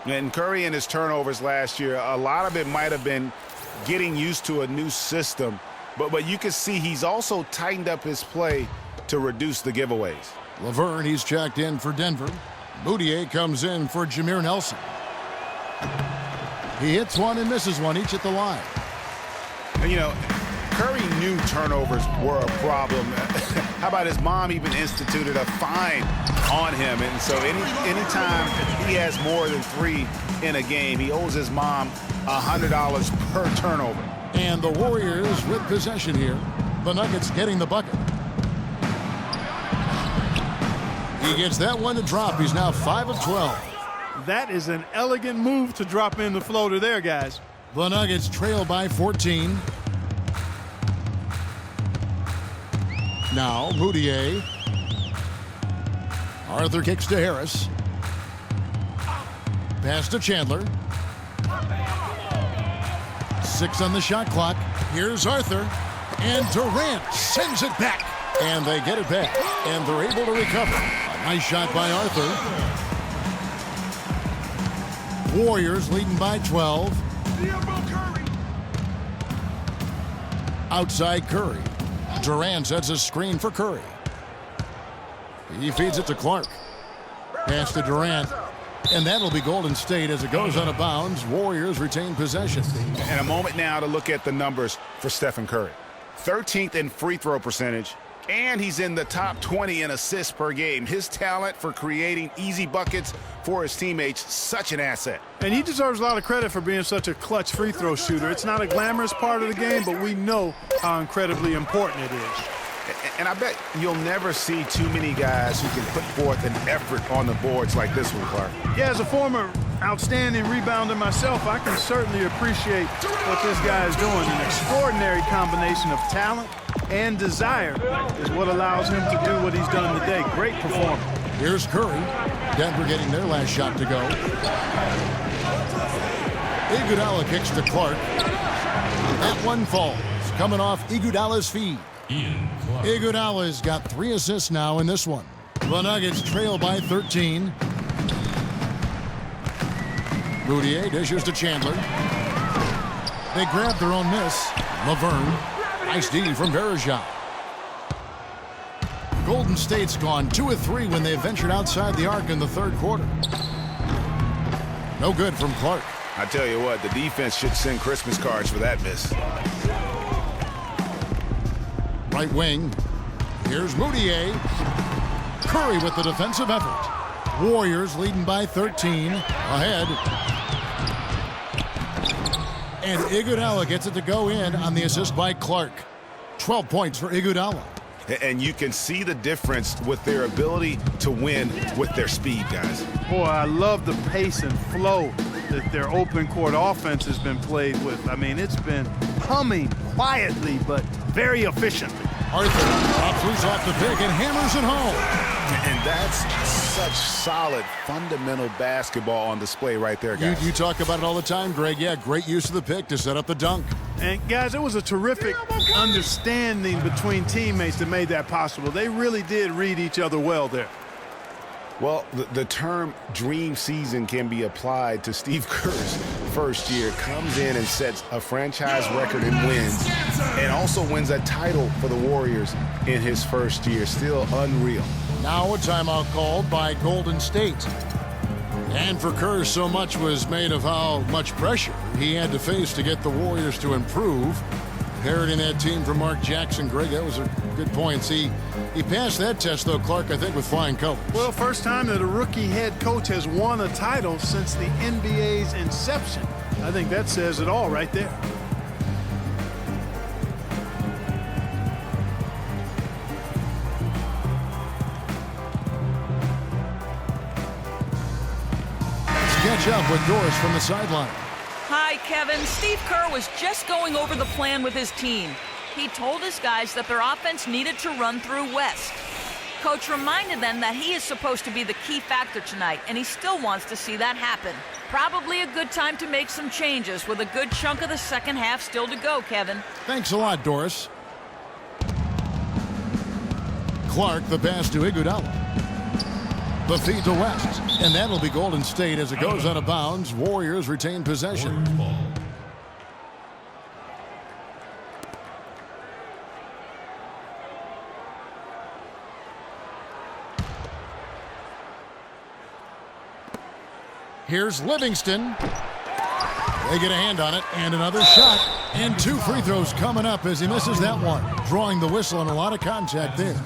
And Curry and his turnovers last year, a lot of it might have been getting used to a new system, but you can see he's also tightened up his play to reduce the giveaways. Laverne, he's checked in for Denver. Moutier comes in for Jameer Nelson. He hits one and misses one, each at the line. And, you know, Curry knew turnovers were a problem. How about his mom even instituted a fine on him? And so anytime he has more than 3 in a game, he owes his mom $100 per turnover. And the Warriors with possession here. The Nuggets getting the bucket. He gets that one to drop. He's now 5 of 12. That is an elegant move to drop in the floater there, guys. The Nuggets trail by 14. Now Moutier. Arthur kicks to Harris. Pass to Chandler. 6 on the shot clock. Here's Arthur. And Durant sends it back. And they get it back. And they're able to recover. A nice shot by Arthur. Warriors leading by 12. Outside Curry. Durant sets a screen for Curry. He feeds it to Clark. Pass to Durant. And that'll be Golden State as it goes out of bounds. Warriors retain possession. And a moment now to look at the numbers for Stephen Curry. 13th in free throw percentage. And he's in the top 20 in assists per game. His talent for creating easy buckets for his teammates, such an asset. And he deserves a lot of credit for being such a clutch free throw shooter. It's not a glamorous part of the game, but we know how incredibly important it is. And I bet you'll never see too many guys who can put forth an effort on the boards like this one, Clark. Yeah, as a former outstanding rebounder myself, I can certainly appreciate what this guy is doing. An extraordinary combination of talent and desire is what allows him to do what he's done today. Great performance. Here's Curry. Denver getting their last shot to go. Iguodala kicks to Clark. That one falls, coming off Iguodala's feed. Iguodala's got 3 assists now in this one. The Nuggets trail by 13. Moutier dishes to Chandler. They grab their own miss. Laverne. Nice D from Verjan. Golden State's gone 2 of 3 when they ventured outside the arc in the 3rd quarter. No good from Clark. I tell you what, the defense should send Christmas cards for that miss. Right wing. Here's Moutier. Curry with the defensive effort. Warriors leading by 13. Ahead. And Iguodala gets it to go in on the assist by Clark. 12 points for Iguodala. And you can see the difference with their ability to win with their speed, guys. Boy, I love the pace and flow that their open court offense has been played with. I mean, it's been humming quietly, but very efficiently. Arthur pops loose off the pick and hammers it home. And that's such solid, fundamental basketball on display right there, guys. You talk about it all the time, Greg. Yeah, great use of the pick to set up the dunk. And, guys, it was a terrific understanding between teammates that made that possible. They really did read each other well there. Well, the term dream season can be applied to Steve Kerr's first year. Comes in and sets a franchise record in wins and also wins a title for the Warriors in his first year. Still unreal. Now a timeout called by Golden State. And for Kerr, so much was made of how much pressure he had to face to get the Warriors to improve. Inheriting that team from Mark Jackson. Greg, that was a good point. See, he passed that test, though, Clark, I think, with flying colors. Well, first time that a rookie head coach has won a title since the NBA's inception. I think that says it all right there. Let's catch up with Doris from the sideline. Hi, Kevin. Steve Kerr was just going over the plan with his team. He told his guys that their offense needed to run through West. Coach reminded them that he is supposed to be the key factor tonight, and he still wants to see that happen. Probably a good time to make some changes with a good chunk of the second half still to go, Kevin. Thanks a lot, Doris. Clark, the pass to Iguodala. The feed to West, and that'll be Golden State as it goes out of bounds. Warriors retain possession. Here's Livingston. They get a hand on it, and another shot. And 2 free throws coming up as he misses that one. Drawing the whistle and a lot of contact there.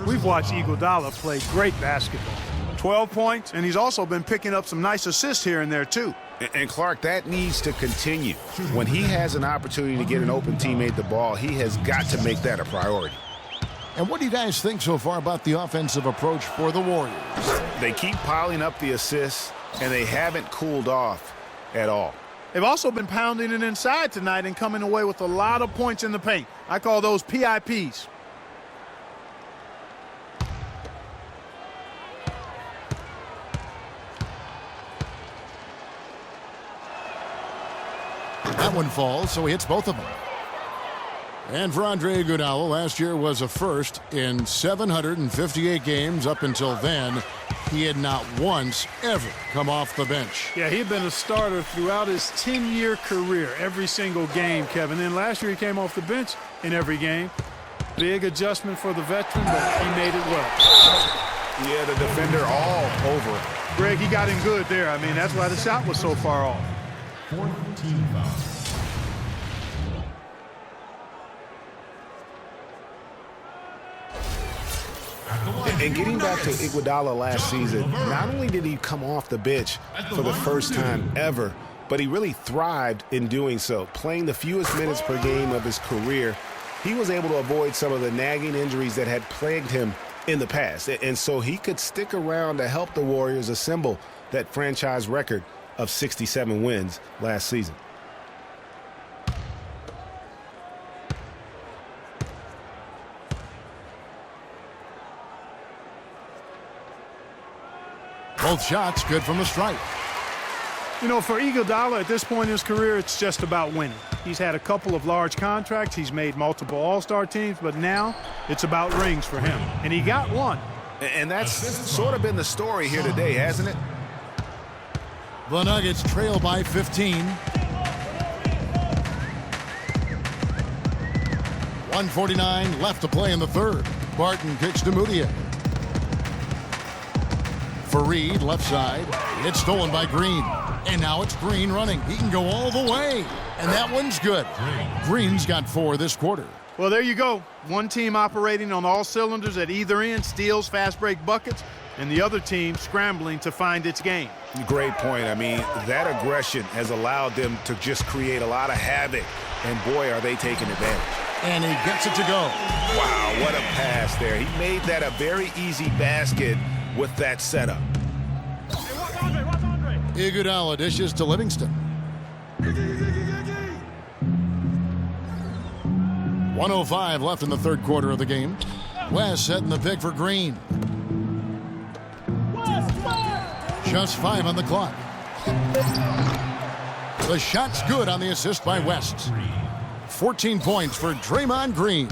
We've watched Iguodala play great basketball. 12 points, and he's also been picking up some nice assists here and there, too. And Clark, that needs to continue. When he has an opportunity to get an open teammate the ball, he has got to make that a priority. And what do you guys think so far about the offensive approach for the Warriors? They keep piling up the assists, and they haven't cooled off at all. They've also been pounding it inside tonight and coming away with a lot of points in the paint. I call those PIPs. That one falls, so he hits both of them. And for Andre Iguodala, last year was a first in 758 games. Up until then, he had not once ever come off the bench. Yeah, he'd been a starter throughout his 10-year career, every single game, Kevin. Then last year he came off the bench in every game. Big adjustment for the veteran, but he made it well. Yeah, the defender all over it. Greg, he got him good there. I mean, that's why the shot was so far off. 4th team foul. And getting back to Iguodala last season, not only did he come off the bench for the first time ever, but he really thrived in doing so. Playing the fewest minutes per game of his career, he was able to avoid some of the nagging injuries that had plagued him in the past. And so he could stick around to help the Warriors assemble that franchise record of 67 wins last season. Both shots good from the stripe. You know, for Iguodala at this point in his career, it's just about winning. He's had a couple of large contracts. He's made multiple All-Star teams, but now it's about rings for him. And he got one. And that's sort of been the story here today, hasn't it? The Nuggets trail by 15. 1:49 left to play in the third. Barton kicks to Moutier. Fareed, left side. It's stolen by Green. And now it's Green running. He can go all the way. And that one's good. Green's got 4 this quarter. Well, there you go. One team operating on all cylinders at either end, steals, fast break buckets, and the other team scrambling to find its game. Great point. I mean, that aggression has allowed them to just create a lot of havoc. And boy, are they taking advantage. And he gets it to go. Wow, what a pass there. He made that a very easy basket with that setup. Iguodala dishes to Livingston. 1:05 left in the third quarter of the game. West setting the pick for Green. Just 5 on the clock. The shot's good on the assist by West. 14 points for Draymond Green.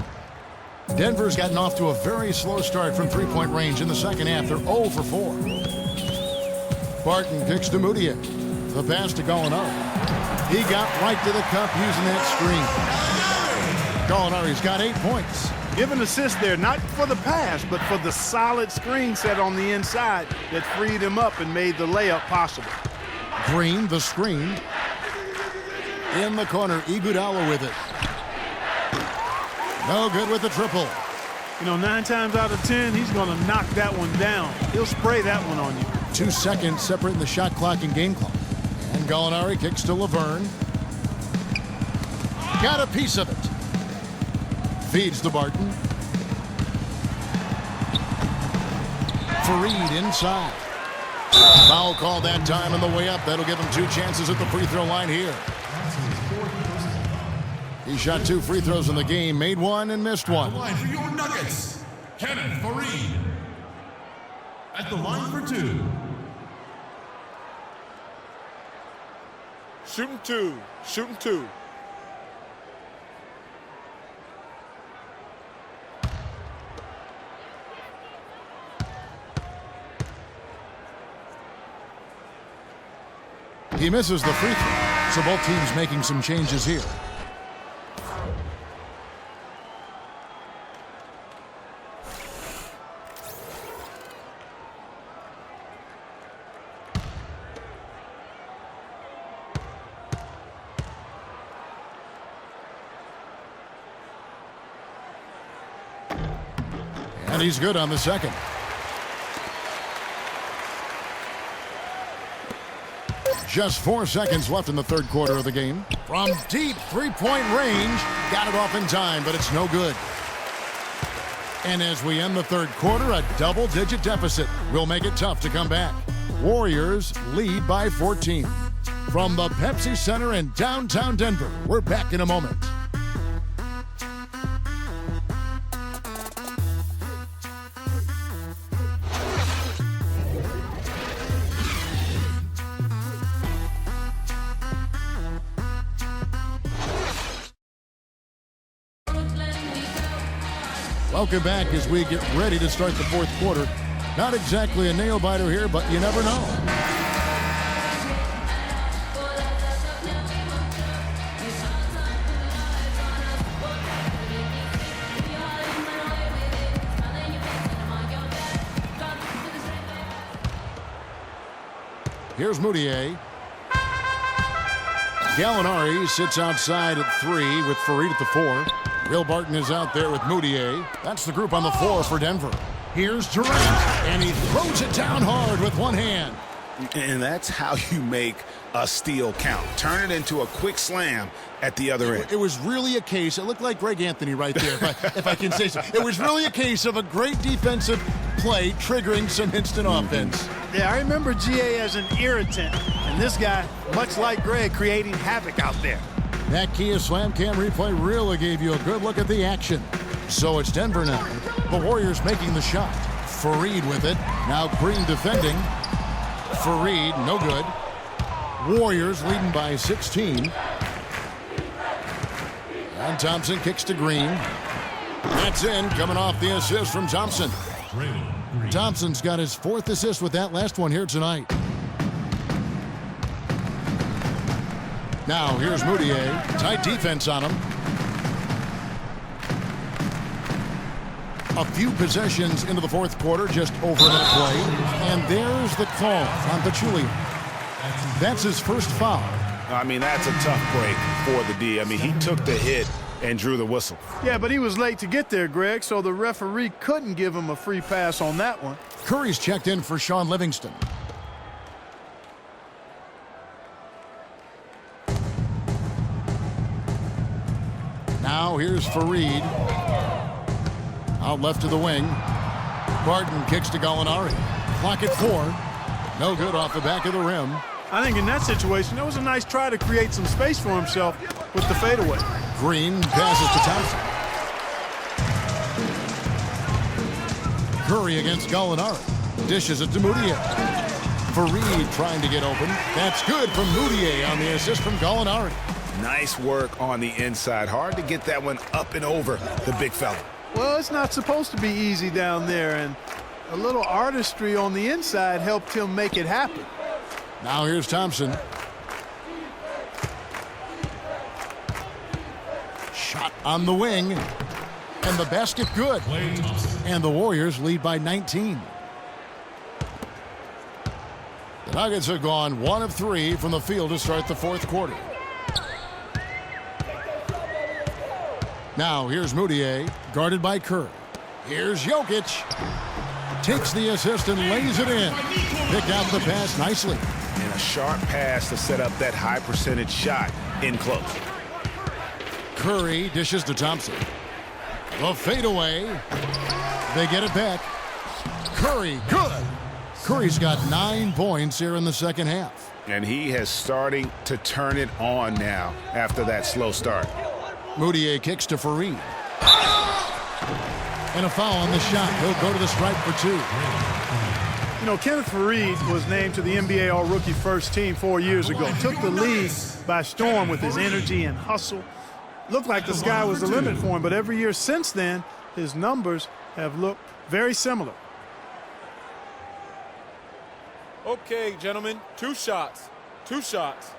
Denver's gotten off to a very slow start from three-point range in the second half. They're 0 for 4. Barton kicks to Moutier. The pass to Gallinari. He got right to the cup using that screen. Gallinari's got 8 points. Give an assist there, not for the pass, but for the solid screen set on the inside that freed him up and made the layup possible. Green, the screen. In the corner, Iguodala with it. No good with the triple. You know, 9 times out of 10, he's going to knock that one down. He'll spray that one on you. 2 seconds separating the shot clock and game clock. And Gallinari kicks to Laverne. Got a piece of it. Feeds to Barton. Fareed inside. Foul call that time on the way up. That'll give him 2 chances at the free throw line here. He shot 2 free throws in the game, made 1 and missed 1. Line for your Nuggets, Kevin Fareed. At the line for 2. Shooting 2. Shooting 2. He misses the free throw, so both teams making some changes here. And he's good on the second. Just 4 seconds left in the third quarter of the game. From deep three-point range, got it off in time, but it's no good. And as we end the third quarter, a double-digit deficit will make it tough to come back. Warriors lead by 14. From the Pepsi Center in downtown Denver, we're back in a moment. Welcome back as we get ready to start the fourth quarter. Not exactly a nail-biter here, but you never know. Here's Moutier. Gallinari sits outside at 3 with Fareed at the 4. Will Barton is out there with Moutier. That's the group on the floor for Denver. Here's Durant, and he throws it down hard with one hand. And that's how you make a steal count. Turn it into a quick slam at the other end. It was really a case, it looked like Greg Anthony right there, if I can say so. It was really a case of a great defensive play triggering some instant offense. Yeah, I remember GA as an irritant, and this guy, much like Greg, creating havoc out there. That Kia Slam Cam replay really gave you a good look at the action. So it's Denver now. The Warriors making the shot. Fareed with it. Now Green defending. Fareed, no good. Warriors leading by 16. And Thompson kicks to Green. That's in, coming off the assist from Thompson. Thompson's got his 4th assist with that last one here tonight. Now here's Moutier. Tight defense on him. A few possessions into the fourth quarter, just over a minute play. And there's the call on Pachulia. That's his first foul. I mean, that's a tough break for the D. I mean, he took the hit and drew the whistle. Yeah, but he was late to get there, Greg, so the referee couldn't give him a free pass on that one. Curry's checked in for Sean Livingston. Now here's Fareed. Out left to the wing. Barton kicks to Gallinari. Clock at 4. No good off the back of the rim. I think in that situation, that was a nice try to create some space for himself with the fadeaway. Green passes to Thompson. Curry against Gallinari. Dishes it to Moutier. Fareed trying to get open. That's good from Moutier on the assist from Gallinari. Nice work on the inside. Hard to get that one up and over the big fella. Well, it's not supposed to be easy down there, and a little artistry on the inside helped him make it happen. Now here's Thompson. Shot on the wing. And the basket good. And the Warriors lead by 19. The Nuggets have gone 1 of 3 from the field to start the fourth quarter. Now here's Moutier, guarded by Curry. Here's Jokic. Takes the assist and lays it in. Picked out the pass nicely. And a sharp pass to set up that high percentage shot in close. Curry dishes to Thompson. The fadeaway. They get it back. Curry, good. Curry's got 9 points here in the second half. And he has starting to turn it on now after that slow start. Moutier kicks to Fareed. And a foul on the shot. He'll go to the stripe for 2. You know, Kenneth Fareed was named to the NBA All-Rookie First Team 4 years ago. Took the league by storm with his energy and hustle. Looked like the sky was the limit for him, but every year since then, his numbers have looked very similar. Okay, gentlemen, 2 shots. 2 shots.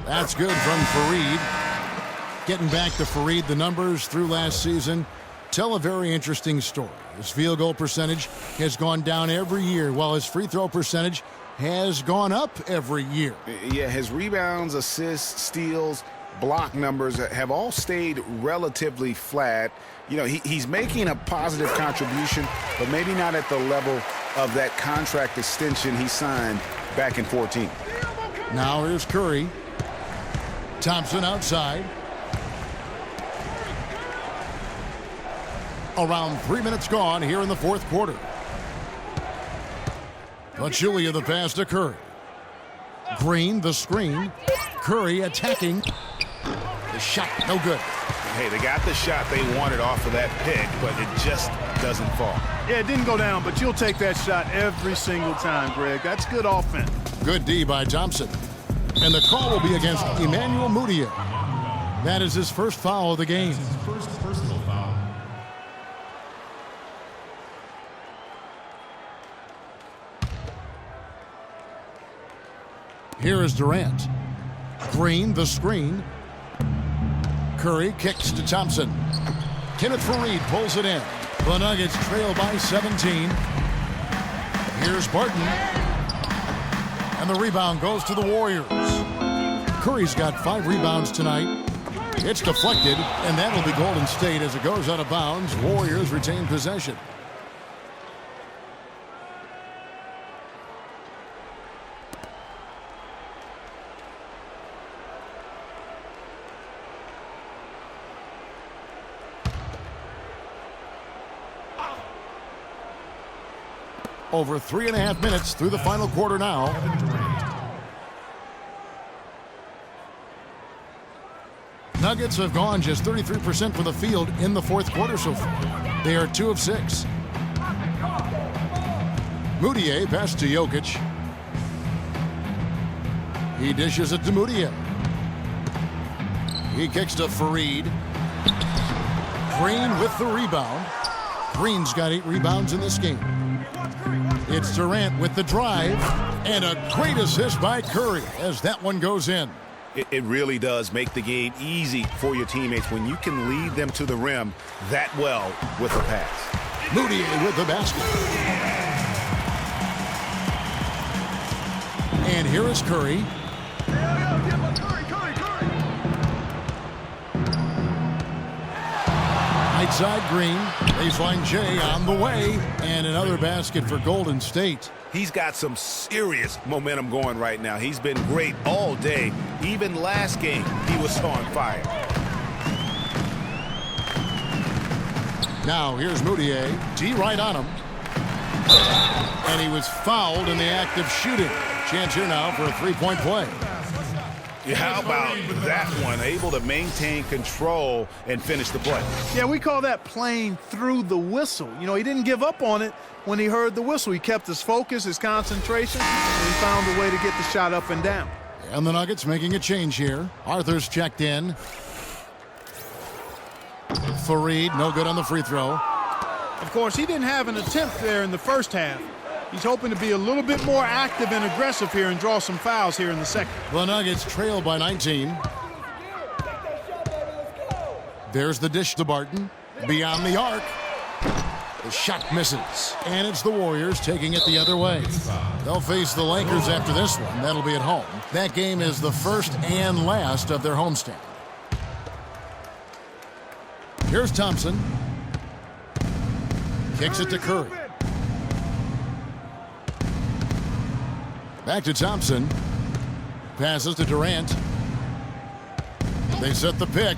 That's good from Fareed. Getting back to Fareed, the numbers through last season tell a very interesting story. His field goal percentage has gone down every year, while his free throw percentage has gone up every year. Yeah, his rebounds, assists, steals, block numbers have all stayed relatively flat. You know, he's making a positive contribution, but maybe not at the level of that contract extension he signed back in 14. Now here's Curry. Thompson outside. Around 3 minutes gone here in the fourth quarter. Pachulia the pass to Curry. Green the screen. Curry attacking. The shot no good. Hey, they got the shot they wanted off of that pick, but it just doesn't fall. Yeah, it didn't go down, but you'll take that shot every single time, Greg. That's good offense. Good D by Thompson. And the call will be against Emmanuel Moutier. That is his first foul of the game. First personal foul. Here is Durant. Green the screen. Curry kicks to Thompson. Kenneth Fareed pulls it in. The Nuggets trail by 17. Here's Barton. And the rebound goes to the Warriors. Curry's got 5 rebounds tonight. It's deflected, and that'll be Golden State as it goes out of bounds. Warriors retain possession. Over 3.5 minutes through the final quarter now. Nuggets have gone just 33% from the field in the fourth quarter so far. They are 2 of 6. Moutier pass to Jokic. He dishes it to Moutier. He kicks to Fareed. Green with the rebound. Green's got 8 rebounds in this game. It's Durant with the drive, and a great assist by Curry as that one goes in. It really does make the game easy for your teammates when you can lead them to the rim that well with a pass. Moutier with the basket. And here is Curry. Right side Green. Baseline J on the way, and another basket for Golden State. He's got some serious momentum going right now. He's been great all day. Even last game, he was on fire. Now here's Moutier. D right on him. And he was fouled in the act of shooting. Chance here now for a three-point play. Yeah, how about that one? Able to maintain control and finish the play. Yeah, we call that playing through the whistle. You know, he didn't give up on it when he heard the whistle. He kept his focus, his concentration, and he found a way to get the shot up and down. And the Nuggets making a change here. Arthur's checked in. Fareed, no good on the free throw. Of course, he didn't have an attempt there in the first half. He's hoping to be a little bit more active and aggressive here and draw some fouls here in the second. The Nuggets trail by 19. There's the dish to Barton. Beyond the arc. The shot misses. And it's the Warriors taking it the other way. They'll face the Lakers after this one. That'll be at home. That game is the first and last of their homestand. Here's Thompson. Kicks it to Curry. Back to Thompson. Passes to Durant. They set the pick.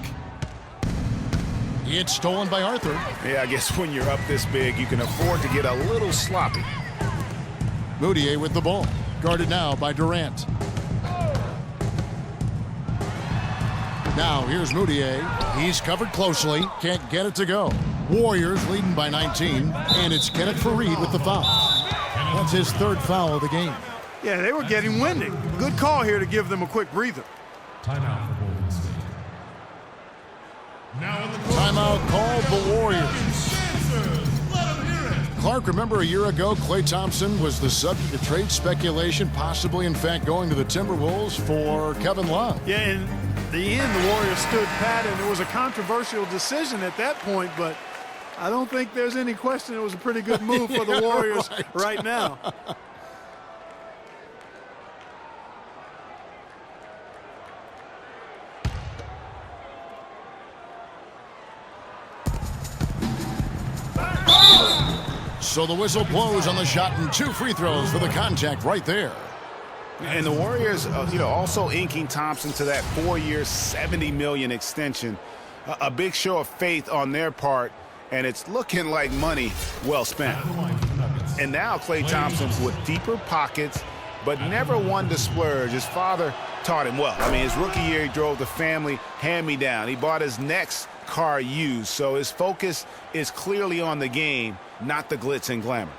It's stolen by Arthur. Yeah, I guess when you're up this big, you can afford to get a little sloppy. Moutier with the ball. Guarded now by Durant. Now here's Moutier. He's covered closely. Can't get it to go. Warriors leading by 19. And it's Kenneth Fareed with the foul. That's his third foul of the game. Yeah, they were getting winded. Good call here to give them a quick breather. Timeout for Golden State. Now in the Timeout called the Warriors. Clark, remember a year ago, Klay Thompson was the subject of trade speculation, possibly, in fact, going to the Timberwolves for Kevin Love. Yeah, in the end, the Warriors stood pat, and it was a controversial decision at that point, but I don't think there's any question it was a pretty good move for the Warriors right now. So the whistle blows on the shot and 2 free throws for the contact right there. And the Warriors, also inking Thompson to that 4-year, $70 million extension. A big show of faith on their part, and it's looking like money well spent. And now Klay Thompson with deeper pockets, but never one to splurge. His father taught him well. I mean, his rookie year, he drove the family hand-me-down. He bought his next car used, so his focus is clearly on the game, not the glitz and glamour.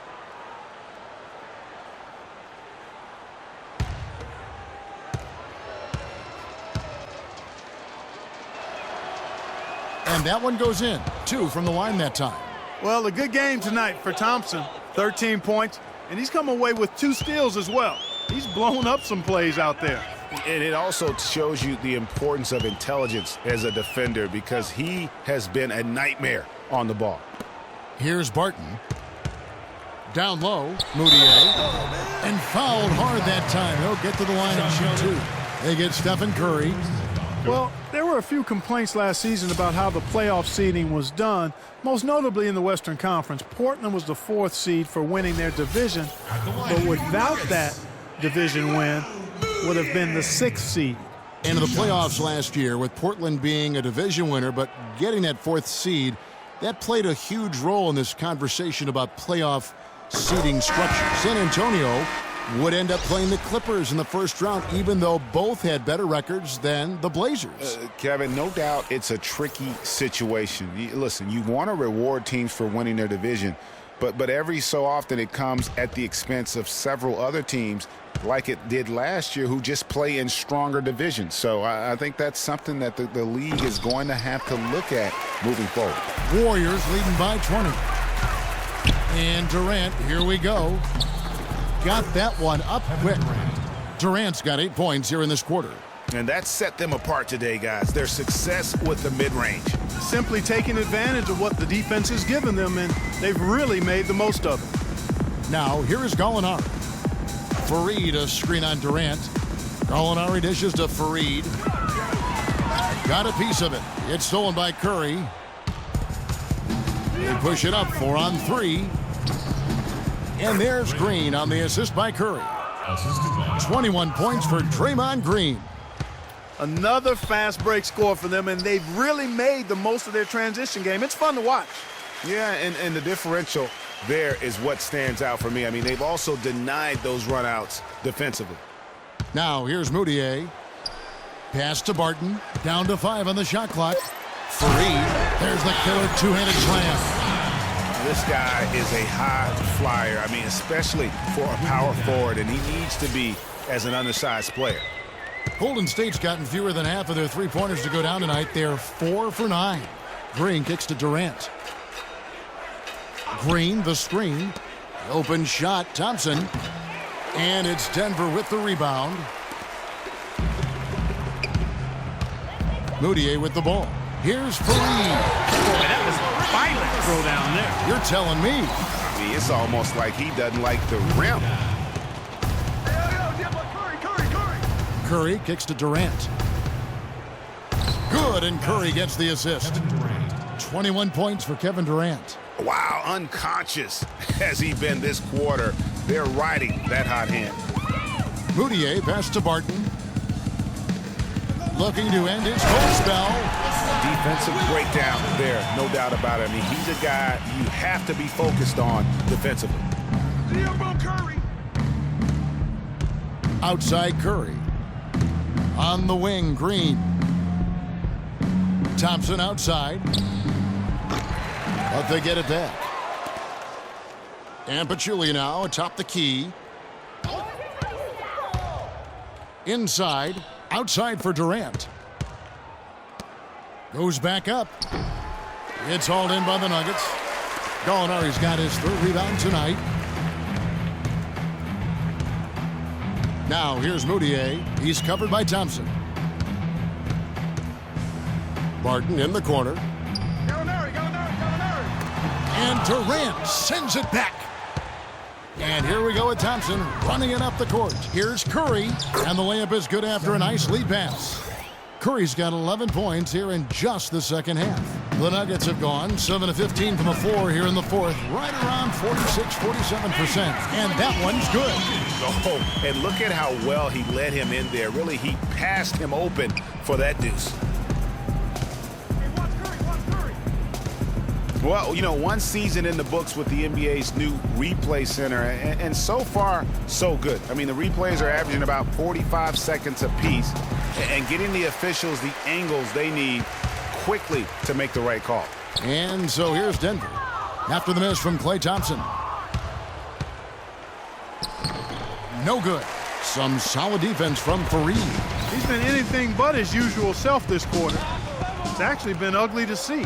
And that one goes in. 2 from the line that time. Well, a good game tonight for Thompson. 13 points, and he's come away with 2 steals as well. He's blown up some plays out there. And it also shows you the importance of intelligence as a defender, because he has been a nightmare on the ball. Here's Barton. Down low, Moutier. And fouled hard that time. He'll get to the line and shoot 2. They get Stephen Curry. Well, there were a few complaints last season about how the playoff seeding was done, most notably in the Western Conference. Portland was the 4th seed for winning their division, but without that division win, would have been the 6th seed. Into the playoffs last year, with Portland being a division winner, but getting that 4th seed, that played a huge role in this conversation about playoff seeding structure. San Antonio would end up playing the Clippers in the first round, even though both had better records than the Blazers. Kevin, no doubt it's a tricky situation. Listen, you want to reward teams for winning their division, but every so often it comes at the expense of several other teams, like it did last year, who just play in stronger divisions. So I think that's something that the league is going to have to look at moving forward. Warriors leading by 20. And Durant, here we go. Got that one up quick. Durant's got 8 points here in this quarter. And that set them apart today, guys. Their success with the mid-range. Simply taking advantage of what the defense has given them, and they've really made the most of it. Now, here is Gallinari. Fareed, a screen on Durant. Gallinari dishes to Fareed. Got a piece of it. It's stolen by Curry. They push it up 4 on 3. And there's Green on the assist by Curry. 21 points for Draymond Green. Another fast break score for them, and they've really made the most of their transition game. It's fun to watch. Yeah, and the differential there is what stands out for me. I mean, they've also denied those runouts defensively. Now here's Moutier. Pass to Barton. Down to 5 on the shot clock. Fareed. There's the killer two-handed slam. This guy is a high flyer. I mean, especially for a power forward, and he needs to be as an undersized player. Golden State's gotten fewer than half of their three-pointers to go down tonight. They're 4 for 9. Green kicks to Durant. Green, the screen. Open shot, Thompson. And it's Denver with the rebound. Moutier with the ball. Here's Fareed. Boy, that was a violent throw down there. You're telling me. I mean, it's almost like he doesn't like the rim. Curry kicks to Durant. Good, and Curry gets the assist. 21 points for Kevin Durant. Wow, unconscious has he been this quarter. They're riding that hot hand. Moutier pass to Barton. Looking to end his cold spell. Defensive breakdown there, no doubt about it. I mean, he's a guy you have to be focused on defensively. Outside Curry. On the wing, Green. Thompson outside. But they get it back. And Pachulia now atop the key. Inside. Outside for Durant. Goes back up. It's hauled in by the Nuggets. Gallinari's got his 3rd rebound tonight. Now here's Moutier. He's covered by Thompson. Barton in the corner. And Durant sends it back. And here we go with Thompson running it up the court. Here's Curry, and the layup is good after a nice lead pass. Curry's got 11 points here in just the second half. The Nuggets have gone 7 of 15 from the floor here in the 4th, right around 46-47%, and that one's good. Oh, and look at how well he led him in there. Really, he passed him open for that deuce. Well, you know, one season in the books with the NBA's new replay center, and so far, so good. I mean, the replays are averaging about 45 seconds apiece, and getting the officials the angles they need quickly to make the right call. And so here's Denver. After the miss from Klay Thompson. No good. Some solid defense from Fareed. He's been anything but his usual self this quarter. It's actually been ugly to see.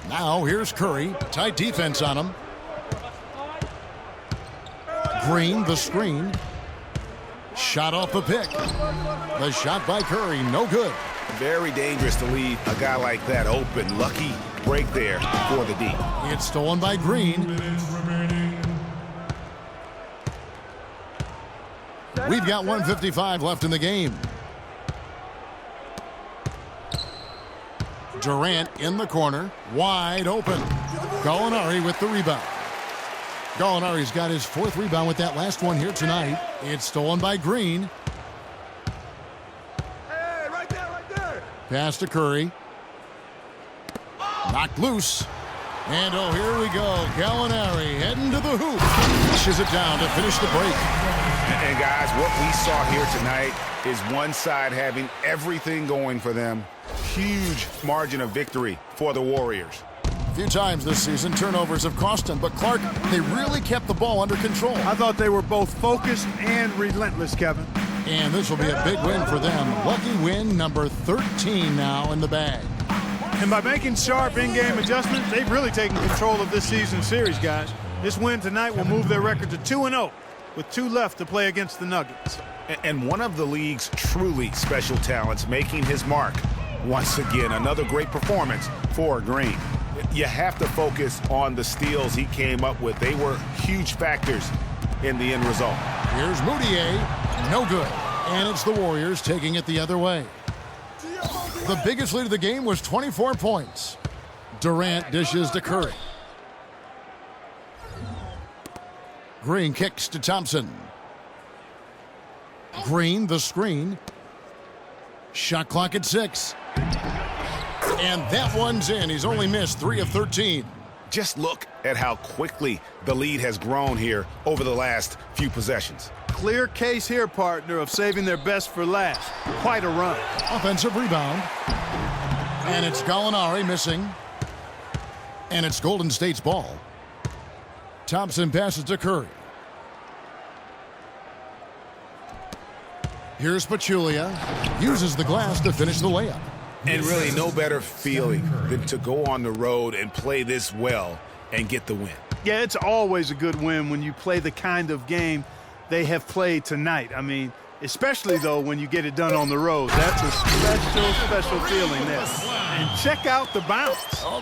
Now here's Curry. Tight defense on him. Green, the screen. Shot off the pick. The shot by Curry, no good. Very dangerous to leave a guy like that open. Lucky break there for the D. It's stolen by Green. We've got 1:55 left in the game. Durant in the corner, wide open. Gallinari with the rebound. Gallinari's got his 4th rebound with that last one here tonight. It's stolen by Green. Hey, right there. Pass to Curry. Knocked loose. And oh, here we go. Gallinari heading to the hoop. Pushes it down to finish the break. And guys, what we saw here tonight is one side having everything going for them. Huge margin of victory for the Warriors. A few times this season, turnovers have cost them, but Clark, they really kept the ball under control. I thought they were both focused and relentless, Kevin. And this will be a big win for them. Lucky win number 13 now in the bag. And by making sharp in-game adjustments, they've really taken control of this season series, guys. This win tonight will move their record to 2-0 with 2 left to play against the Nuggets. And one of the league's truly special talents making his mark. Once again, another great performance for Green. You have to focus on the steals he came up with. They were huge factors in the end result. Here's Moutier. No good. And it's the Warriors taking it the other way. The biggest lead of the game was 24 points. Durant dishes to Curry. Green kicks to Thompson. Green, the screen. Shot clock at 6. And that one's in. He's only missed 3 of 13. Just look at how quickly the lead has grown here over the last few possessions. Clear case here, partner, of saving their best for last. Quite a run. Offensive rebound. And it's Gallinari missing. And it's Golden State's ball. Thompson passes to Curry. Here's Pachulia. Uses the glass to finish the layup. And really no better feeling than to go on the road and play this well and get the win. Yeah, it's always a good win when you play the kind of game they have played tonight. I mean, especially, though, when you get it done on the road. That's a special, special feeling there. And check out the bounce. Oh,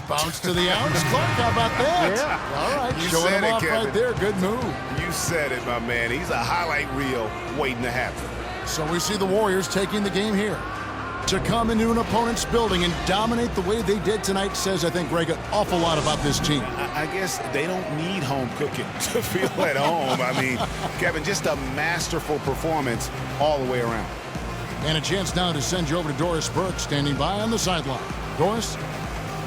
bounce to the ounce. Clark, how about that? Yeah. All right, You showing said him it, off Kevin. right there. Good move. You said it, my man. He's a highlight reel waiting to happen. So we see the Warriors taking the game here. To come into an opponent's building and dominate the way they did tonight says, I think, Greg, an awful lot about this team. I guess they don't need home cooking to feel at home. I mean, Kevin, just a masterful performance all the way around. And a chance now to send you over to Doris Burke, standing by on the sideline. Doris?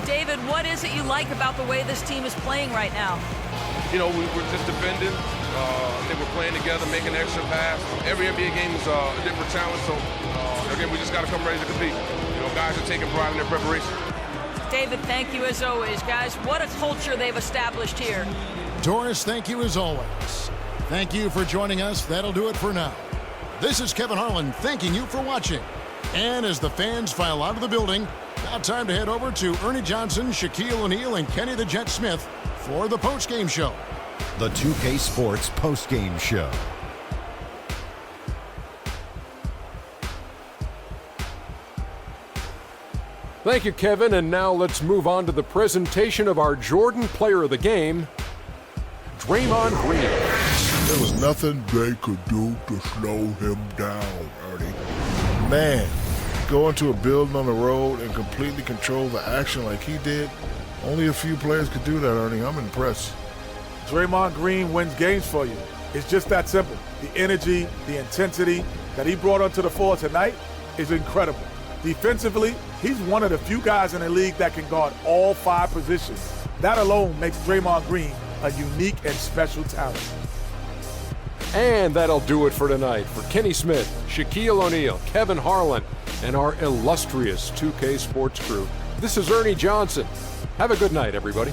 David, what is it you like about the way this team is playing right now? You know, we're just defending. I think we're playing together, making an extra pass. Every NBA game is a different challenge, so again, we just got to come ready to compete. You know, guys are taking pride in their preparation. David, thank you as always, guys. What a culture they've established here. Doris, thank you as always. Thank you for joining us. That'll do it for now. This is Kevin Harlan thanking you for watching. And as the fans file out of the building, now time to head over to Ernie Johnson, Shaquille O'Neal, and Kenny the Jet Smith for the Postgame Show. The 2K Sports Postgame Show. Thank you, Kevin. And now let's move on to the presentation of our Jordan Player of the Game, Draymond Green. There was nothing they could do to slow him down, Ernie. Man, go into a building on the road and completely control the action like he did. Only a few players could do that, Ernie. I'm impressed. Draymond Green wins games for you. It's just that simple. The energy, the intensity that he brought onto the floor tonight is incredible. Defensively, he's one of the few guys in the league that can guard all 5 positions. That alone makes Draymond Green a unique and special talent. And that'll do it for tonight. For Kenny Smith, Shaquille O'Neal, Kevin Harlan, and our illustrious 2K Sports crew, this is Ernie Johnson. Have a good night, everybody.